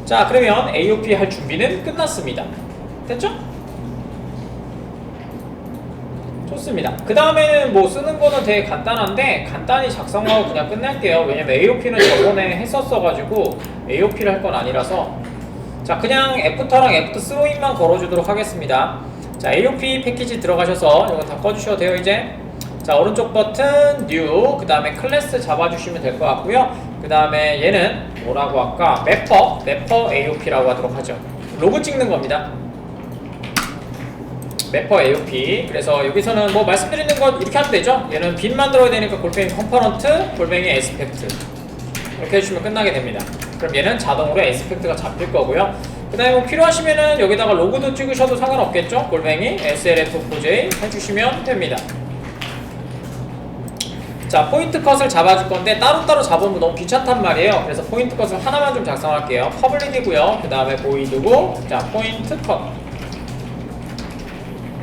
Speaker 1: 자, 그러면 AOP 할 준비는 끝났습니다. 됐죠? 좋습니다. 그 다음에는 뭐 쓰는 거는 되게 간단한데 간단히 작성하고 그냥 끝낼게요. 왜냐면 AOP는 저번에 했었어가지고 AOP를 할 건 아니라서 자, 그냥 애프터랑 애프터 스로잉만 걸어주도록 하겠습니다. 자, AOP 패키지 들어가셔서 이거 다 꺼주셔도 돼요. 이제 자, 오른쪽 버튼 New 그 다음에 클래스 잡아주시면 될 것 같고요. 그 다음에 얘는 뭐라고 할까? 매퍼 AOP라고 하도록 하죠. 로그 찍는 겁니다. 매퍼 AOP. 그래서 여기서는 뭐 말씀드리는 건 이렇게 하면 되죠. 얘는 빈 만들어야 되니까 골뱅이 컴포넌트, 골뱅이 에스펙트 이렇게 해주시면 끝나게 됩니다. 그럼 얘는 자동으로 에스펙트가 잡힐 거고요. 그 다음에 뭐 필요하시면은 여기다가 로그도 찍으셔도 상관없겠죠. 골뱅이 SLF4J 해주시면 됩니다. 자, 포인트 컷을 잡아줄 건데 따로따로 잡으면 너무 귀찮단 말이에요. 그래서 포인트 컷을 하나만 좀 작성할게요. 퍼블릭이고요. 그 다음에 보이드고, 자, 포인트 컷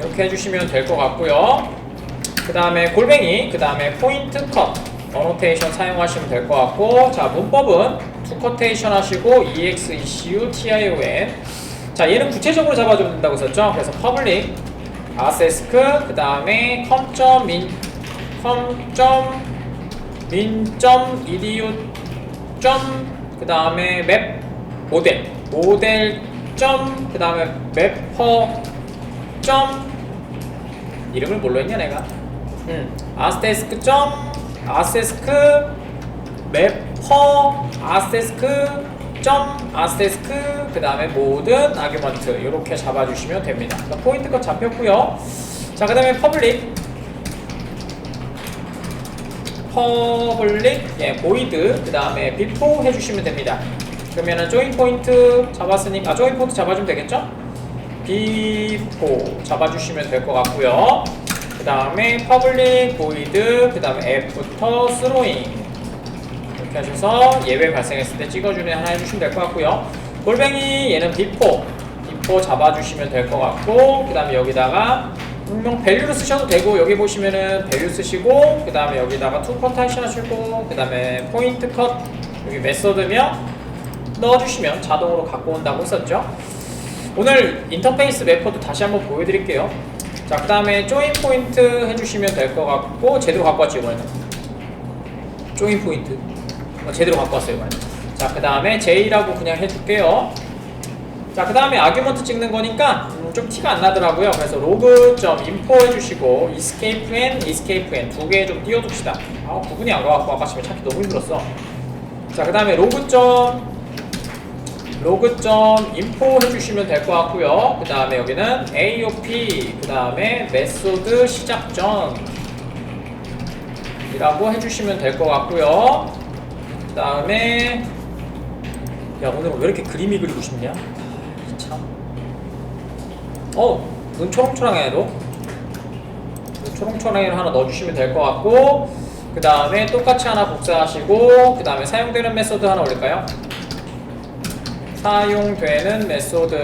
Speaker 1: 이렇게 해주시면 될 것 같고요. 그 다음에 골뱅이, 그 다음에 포인트 컷 어노테이션 사용하시면 될 것 같고, 자, 문법은 투커테이션 하시고 EXECU TION. 자, 얘는 구체적으로 잡아주면 된다고 했었죠. 그래서 퍼블릭 아세스크 그 다음에 컴.min.edu 그 다음에 맵 모델 점, 그 다음에 맵퍼 점, 이름을 뭘로 했냐 내가? 아스테스크 점, 아스테스크 맵퍼 아스테스크 점, 아스테스크, 그 다음에 모든 아규먼트 이렇게 잡아주시면 됩니다. 그러니까 포인트 컷 잡혔고요. 자, 그 다음에 퍼블릭, 예, 보이드, 그 다음에 비포 해주시면 됩니다. 그러면은 조인 포인트 잡았으니까, 조인 포인트 잡아주면 되겠죠? 비포 잡아주시면 될 것 같고요. 그 다음에 퍼블릭, 보이드, 그 다음에 애프터 스로잉 이렇게 하셔서 예외 발생했을 때 찍어주는 하나 해주시면 될 것 같고요. 골뱅이 얘는 비포 잡아주시면 될 것 같고, 그 다음에 여기다가 분명 밸류를 쓰셔도 되고, 여기 보시면은 밸류 쓰시고, 그 다음에 여기다가 투컷 하시고, 그 다음에 포인트 컷 여기 메소드며 넣어주시면 자동으로 갖고 온다고 했었죠. 오늘 인터페이스 메커드 다시 한번 보여드릴게요. 자, 그 다음에 조인 포인트 해주시면 될 것 같고, 제대로 갖고 왔죠 이번에는. 조인 포인트 제대로 갖고 왔어요 이번에. 자, 그 다음에 J라고 그냥 해줄게요. 자, 그 다음에 아규먼트 찍는 거니까 좀 티가 안 나더라고요. 그래서 로그.info 해주시고 escape n 두 개 좀 띄워둡시다. 구분이 안 가갖고 아까 집에 찾기 너무 힘들었어. 자, 그 다음에 로그.info 해주시면 될 것 같고요. 그 다음에 여기는 AOP, 그 다음에 메소드 시작 전 이라고 해주시면 될 것 같고요. 그 다음에 야, 오늘 왜 이렇게 그림이 그리고 싶냐? 참. 눈 초롱초롱해 너. 눈 초롱초롱해 하나 넣어주시면 될 것 같고, 그 다음에 똑같이 하나 복사하시고, 그 다음에 사용되는 메소드 하나 올릴까요? 사용되는 메소드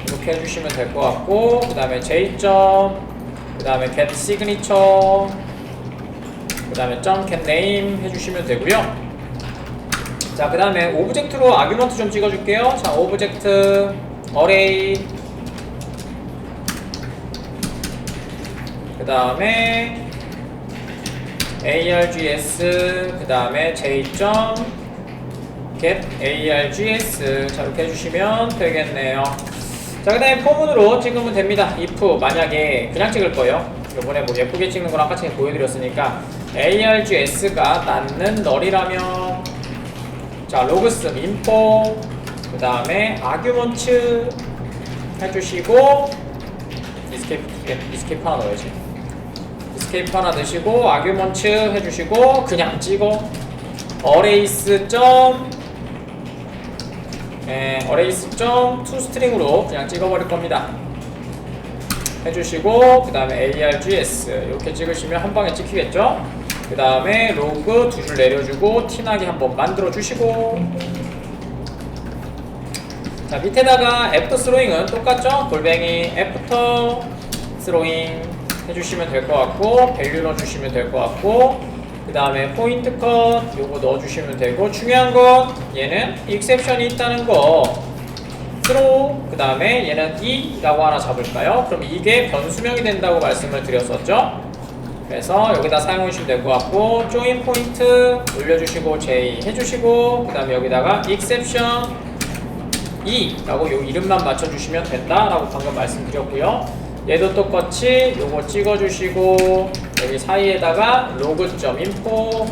Speaker 1: 이렇게 해주시면 될 것 같고, 그 다음에 J., 그 다음에 get signature, 그 다음에 .get name 해주시면 되고요. 자, 그 다음에 오브젝트로 아규먼트 좀 찍어줄게요. 자, 오브젝트 array, 그 다음에 args, 그 다음에 j.get args, 자, 이렇게 해주시면 되겠네요. 자, 그 다음에 포문으로 찍으면 됩니다. if 만약에 그냥 찍을 거예요. 요번에 뭐 예쁘게 찍는 거랑 같이 보여드렸으니까 args가 낳는 널이라면, 자, 로그스 info, 그 다음에 아규먼트 해주시고, 이스케이프 하나 넣어야지. 이스케이프 하나 넣으시고, 아규먼트 해주시고, 그냥 찍어. arrays toString으로 그냥 찍어버릴 겁니다. 해주시고, 그 다음에 args 이렇게 찍으시면 한 방에 찍히겠죠? 그 다음에 로그 두 줄 내려주고 티나게 한번 만들어 주시고, 자, 밑에다가 애프터 스로잉은 똑같죠? 골뱅이 애프터 스로잉 해주시면 될 것 같고, 밸류 넣어주시면 될 것 같고, 그 다음에 포인트 컷 요거 넣어주시면 되고, 중요한 건 얘는 익셉션이 있다는 거 throw, 그 다음에 얘는 e라고 하나 잡을까요? 그럼 이게 변수명이 된다고 말씀을 드렸었죠? 그래서 여기다 사용해 주시면 될 것 같고, join 포인트 올려주시고 J 해주시고, 그 다음에 여기다가 exception E 라고 요 이름만 맞춰주시면 된다라고 방금 말씀드렸고요. 얘도 똑같이 요거 찍어주시고, 여기 사이에다가 log.info,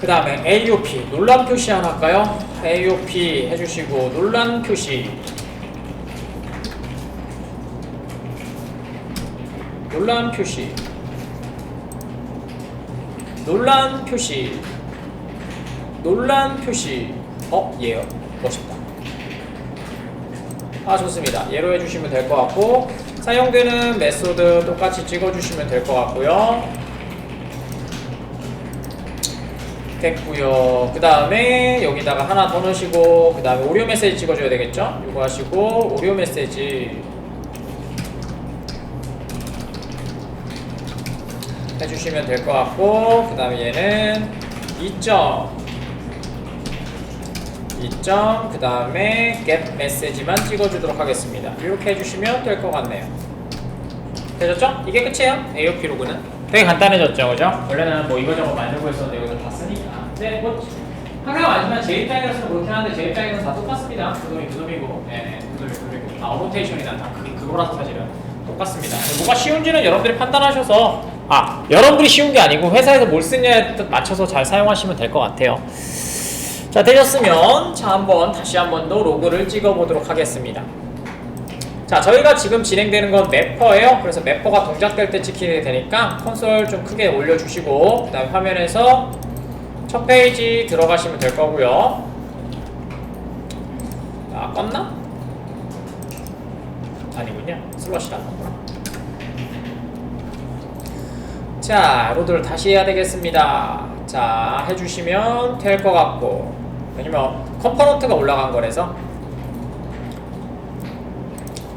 Speaker 1: 그 다음에 AOP 논란 표시 하나 할까요? AOP 해주시고 논란 표시, 논란 표시, 논란 표시, 논란 표시. 얘요. 멋있다. 좋습니다. 얘로 해주시면 될 것 같고, 사용되는 메소드 똑같이 찍어주시면 될 것 같고요. 됐고요. 그 다음에 여기다가 하나 더 넣으시고, 그 다음에 오디오 메시지 찍어줘야 되겠죠? 이거 하시고 오디오 메시지 해주시면 될 것 같고, 그 다음에 얘는 2점, 그 다음에 get message만 찍어주도록 하겠습니다. 이렇게 해주시면 될 것 같네요. 되셨죠? 이게 끝이에요. AOP 로그는 되게 간단해졌죠, 그죠? 원래는 뭐 이거저거 만들고 있었는데 이거 다 쓰니까 네, 뭐 항상 아니지만 제 입장에서는 그렇긴 한데 제 입장에서는 다 똑같습니다. 그 놈이 그 놈이고, 네, 그 놈이 그 놈이고. 어노테이션이나 다 그거라서 사실은 똑같습니다. 뭐가 쉬운지는 여러분들이 판단하셔서 여러분들이 쉬운 게 아니고 회사에서 뭘 쓰냐에 맞춰서 잘 사용하시면 될 것 같아요. 자, 되셨으면 다시 한번 더 로그를 찍어보도록 하겠습니다. 자, 저희가 지금 진행되는 건 매퍼예요. 그래서 매퍼가 동작될 때 찍히게 되니까 콘솔 좀 크게 올려주시고 그 다음에 화면에서 첫 페이지 들어가시면 될 거고요. 껐나? 아니군요. 슬롯이 나왔구나. 자, 로드를 다시 해야 되겠습니다. 자, 해주시면 될 것 같고, 왜냐면 컴포넌트가 올라간 거라서.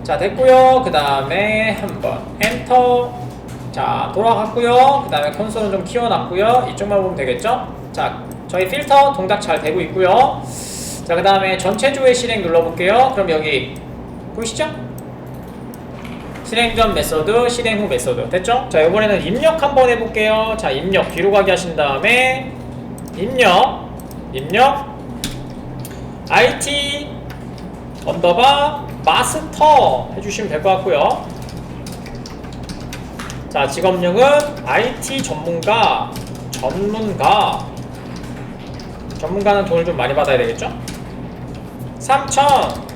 Speaker 1: 자, 됐고요. 그 다음에 한번 엔터. 자, 돌아갔고요. 그 다음에 콘솔은 좀 키워놨고요. 이쪽만 보면 되겠죠? 자, 저희 필터 동작 잘 되고 있고요. 자, 그 다음에 전체 조회 실행 눌러볼게요. 그럼 여기 보이시죠? 실행 전 메소드, 실행 후 메소드 됐죠? 자, 이번에는 입력 한번 해볼게요. 자, 입력 뒤로 가게 하신 다음에 입력 IT 언더바 마스터 해주시면 될 것 같고요. 자, 직업명은 IT 전문가는 돈을 좀 많이 받아야 되겠죠? 3,000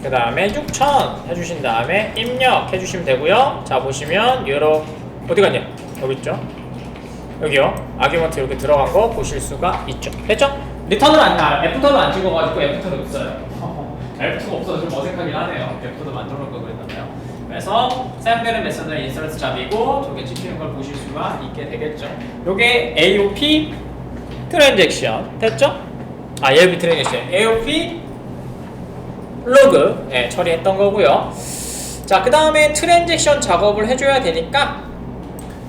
Speaker 1: 그 다음에 6,000 해주신 다음에 입력 해주시면 되고요. 자, 보시면 어디 갔냐? 여기 있죠? 여기요. 아규먼트 이렇게 들어간 거 보실 수가 있죠. 됐죠? 리턴을 F턴을 안 찍어가지고 F턴이 없어요. F2가 없어서 좀 어색하긴 하네요. F2도 만들어 놓을 걸 그랬나봐요. 그래서 사용되는 메서드는 인서트 잡이고 저게 찍히는 걸 보실 수가 있게 되겠죠. 요게 AOP 트랜잭션 됐죠? AOP 트랜잭션 AOP 로그 처리했던 거고요. 자, 그 다음에 트랜잭션 작업을 해줘야 되니까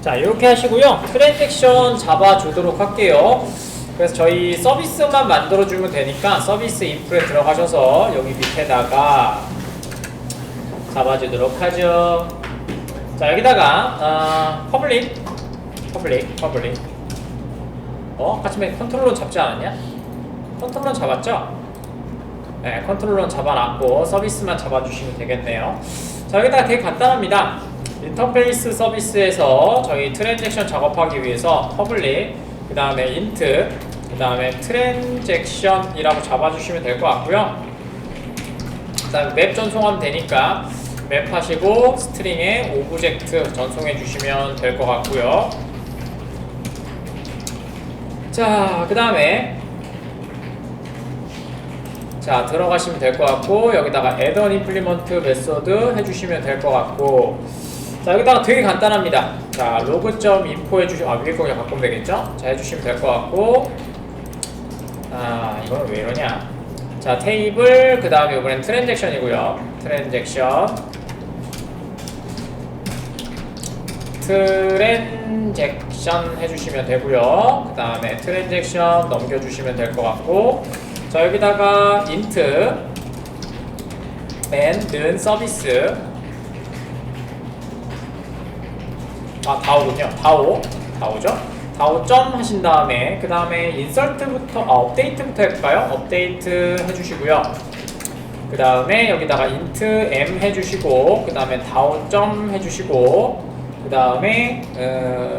Speaker 1: 자, 이렇게 하시고요. 트랜잭션 잡아주도록 할게요. 그래서 저희 서비스만 만들어주면 되니까 서비스 인프에 들어가셔서 여기 밑에다가 잡아주도록 하죠. 자, 여기다가 퍼블릭 같이 컨트롤러 잡지 않았냐? 컨트롤러 잡았죠? 네, 컨트롤러 잡아놨고 서비스만 잡아주시면 되겠네요. 자, 여기다가 되게 간단합니다. 인터페이스 서비스에서 저희 트랜잭션 작업하기 위해서 퍼블릭 그 다음에 인트 그 다음에 트랜잭션이라고 잡아주시면 될 것 같고요. 그 다음에 맵 전송하면 되니까 맵 하시고 스트링에 오브젝트 전송해 주시면 될 것 같고요. 자, 그 다음에 자, 들어가시면 될 것 같고 여기다가 add-on implement 메소드 해주시면 될 것 같고 자, 여기다가 되게 간단합니다. 자, log.info 해주시면 위에 거 그냥 바꾸면 되겠죠? 자, 해주시면 될 것 같고 이거는 왜 이러냐? 자, 테이블 그 다음에 이번엔 트랜잭션이고요. 트랜잭션 해주시면 되고요. 그 다음에 트랜잭션 넘겨주시면 될 것 같고 자, 여기다가 int 는 서비스 다오군요. 다오죠? 다오 점 하신 다음에 그 다음에 인설트부터 업데이트부터 할까요? 업데이트 해주시고요. 그 다음에 여기다가 int m 해주시고 그 다음에 다오 점 해주시고 그 다음에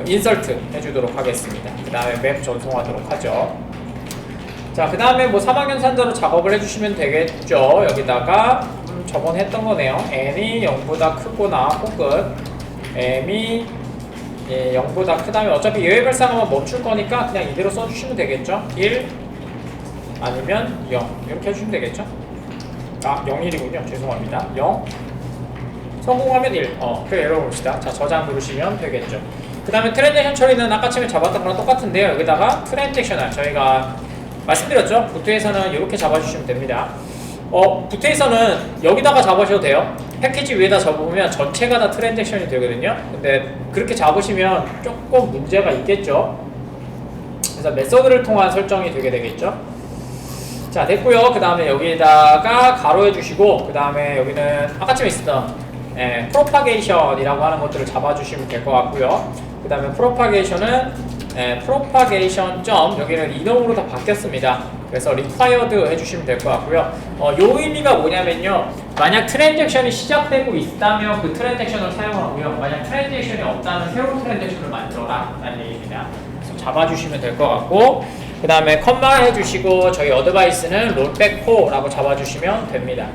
Speaker 1: 인설트 해주도록 하겠습니다. 그 다음에 맵 전송하도록 하죠. 자, 그 다음에 뭐 사망연산자로 작업을 해주시면 되겠죠. 여기다가 저번 했던 거네요. n이 0보다 크거나 혹은 m이 0보다 크다면 어차피 예외 발생하면 멈출 거니까 그냥 이대로 써주시면 되겠죠. 1 아니면 0 이렇게 해주시면 되겠죠. 01이군요. 죄송합니다. 0 성공하면 1 그래 열어봅시다. 자, 저장 누르시면 되겠죠. 그 다음에 트랜잭션 처리는 아까 처음에 잡았던 거랑 똑같은데요. 여기다가 트랜잭션을 저희가 말씀드렸죠? 부트에서는 이렇게 잡아주시면 됩니다. 부트에서는 여기다가 잡으셔도 돼요. 패키지 위에다 잡으면 전체가 다 트랜잭션이 되거든요. 근데 그렇게 잡으시면 조금 문제가 있겠죠. 그래서 메서드를 통한 설정이 되게 되겠죠. 자, 됐고요. 그 다음에 여기다가 가로 해주시고 그 다음에 여기는 아까쯤에 있었던 프로파게이션이라고 하는 것들을 잡아주시면 될 것 같고요. 그 다음에 프로파게이션은 propagation 점 여기는 이동으로 다 바뀌었습니다. 그래서 required 해주시면 될 것 같고요. 요 의미가 뭐냐면요. 만약 트랜잭션이 시작되고 있다면 그 트랜잭션을 사용하고요. 만약 트랜잭션이 없다면 새로운 트랜잭션을 만들어라 라는 얘기입니다. 그래서 잡아주시면 될 것 같고, 그 다음에 컴마 해주시고 저희 어드바이스는 롤백포라고 잡아주시면 됩니다.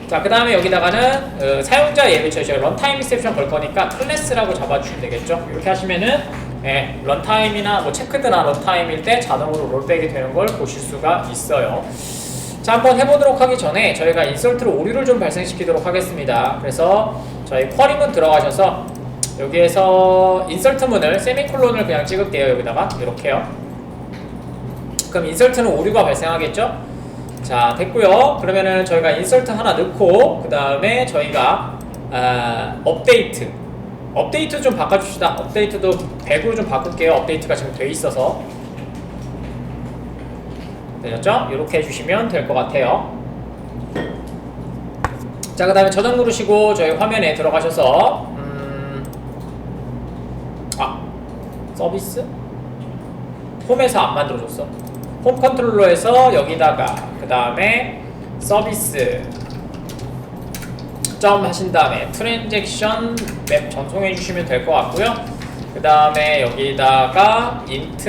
Speaker 1: 자, 그 다음에 여기다가는 사용자 예비처 저희 런타임 리셉션 걸 거니까 클래스라고 잡아주시면 되겠죠. 이렇게 하시면은 런타임이나 뭐 체크드나 런타임일 때 자동으로 롤백이 되는 걸 보실 수가 있어요. 자, 한번 해보도록 하기 전에 저희가 인설트로 오류를 좀 발생시키도록 하겠습니다. 그래서 저희 쿼리문 들어가셔서 여기에서 인설트문을 세미콜론을 그냥 찍을게요. 여기다가 이렇게요. 그럼 인설트는 오류가 발생하겠죠? 자, 됐고요. 그러면은 저희가 인설트 하나 넣고 그 다음에 저희가 업데이트 좀 바꿔줍시다. 업데이트도 100으로 좀 바꿀게요. 업데이트가 지금 돼 있어서. 되셨죠? 이렇게 해주시면 될 것 같아요. 자, 그 다음에 저장 누르시고 저희 화면에 들어가셔서 서비스? 홈에서 안 만들어줬어. 홈 컨트롤러에서 여기다가 그 다음에 서비스 점 하신 다음에 트랜잭션 맵 전송해 주시면 될 것 같고요. 그 다음에 여기다가 int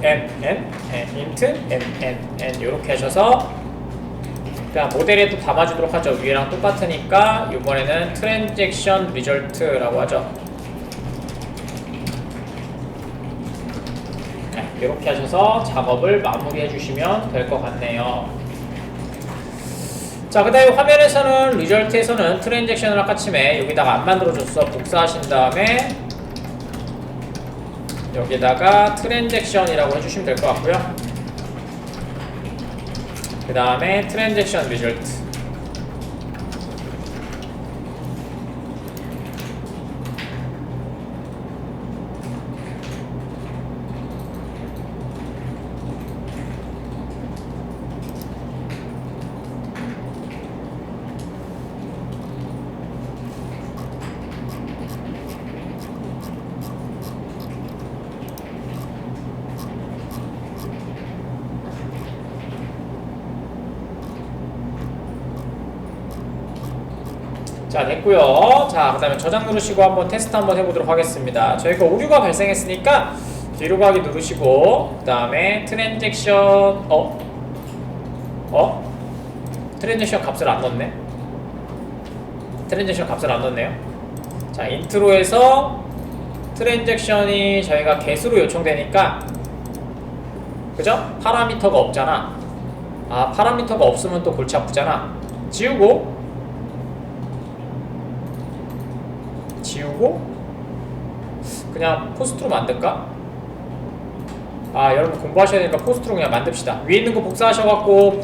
Speaker 1: n 이렇게 하셔서 그냥 모델에 또 담아주도록 하죠. 위에랑 똑같으니까 이번에는 트랜잭션 리절트라고 하죠. 이렇게 하셔서 작업을 마무리해 주시면 될 것 같네요. 자, 그 다음에 화면에서는 리절트에서는 트랜잭션을 아까 침에 여기다가 안 만들어줬어. 복사하신 다음에 여기다가 트랜잭션이라고 해주시면 될 것 같고요. 그 다음에 트랜잭션 리절트. 자, 됐고요. 자, 그 다음에 저장 누르시고 한번 테스트 한번 해보도록 하겠습니다. 저희가 오류가 발생했으니까 뒤로 가기 누르시고 그 다음에 트랜잭션 트랜잭션 값을 안 넣었네. 트랜잭션 값을 안 넣었네요. 자, 인트로에서 트랜잭션이 저희가 개수로 요청되니까 그죠? 파라미터가 없잖아. 파라미터가 없으면 또 골치 아프잖아. 지우고 그냥 포스트로 만들까? 여러분 공부하셔야 되니까 포스트로 그냥 만듭시다. 위에 있는 거 복사하셔갖고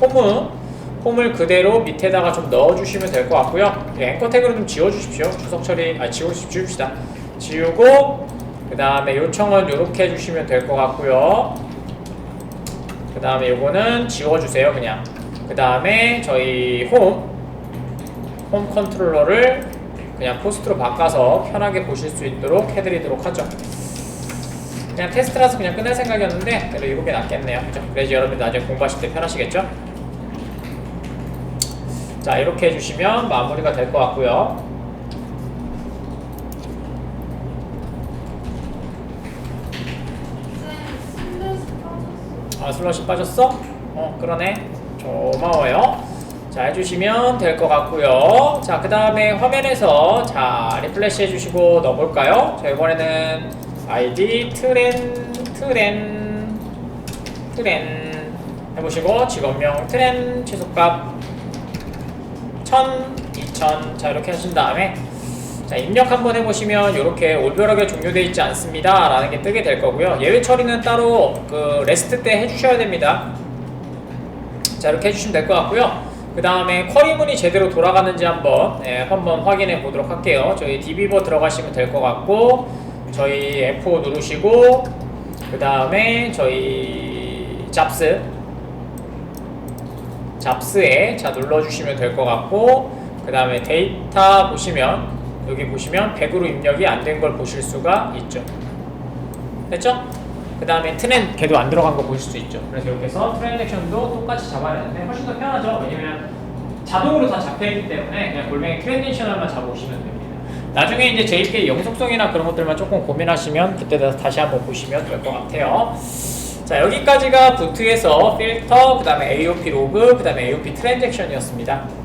Speaker 1: 폼을 그대로 밑에다가 좀 넣어주시면 될 것 같고요. 앵커 태그를 좀 지워주십시오. 주석 처리 지웁시다. 지우고 그 다음에 요청은 이렇게 해주시면 될 것 같고요. 그 다음에 요거는 지워주세요. 그냥 그 다음에 저희 홈 컨트롤러를 그냥 포스트로 바꿔서 편하게 보실 수 있도록 해드리도록 하죠. 그냥 테스트라서 그냥 끝낼 생각이었는데 그래도 이렇게 낫겠네요. 그죠? 그래야지 여러분들 나중에 공부하실 때 편하시겠죠? 자, 이렇게 해주시면 마무리가 될 것 같고요. 슬롯이 빠졌어? 그러네. 고마워요. 자, 해주시면 될 것 같고요. 자, 그 다음에 화면에서 자 리플래시 해주시고 넣어볼까요? 자, 이번에는 id 트렌 해보시고 직업명 트렌 최소값 1000, 2000 자, 이렇게 하신 다음에 자, 입력 한번 해보시면 이렇게 올벼락에 종료되어 있지 않습니다 라는 게 뜨게 될 거고요. 예외 처리는 따로 그 레스트 때 해주셔야 됩니다. 자, 이렇게 해주시면 될 것 같고요. 그 다음에 쿼리문이 제대로 돌아가는지 한번 확인해 보도록 할게요. 저희 dbeaver 들어가시면 될 것 같고 저희 F5 누르시고 그 다음에 저희 잡스에 자 눌러주시면 될 것 같고 그 다음에 데이터 보시면 여기 보시면 100으로 입력이 안 된 걸 보실 수가 있죠. 됐죠? 그 다음에 걔도 안 들어간 거 보실 수 있죠. 그래서 이렇게 해서 트랜잭션도 똑같이 잡아내는데 훨씬 더 편하죠. 왜냐면 자동으로 다 잡혀있기 때문에 그냥 골뱅이 트랜지셔널만 잡아오시면 됩니다. 나중에 이제 JK 영속성이나 그런 것들만 조금 고민하시면 그때 다시 한번 보시면 될 것 같아요. 자, 여기까지가 부트에서 필터, 그 다음에 AOP 로그, 그 다음에 AOP 트랜잭션이었습니다.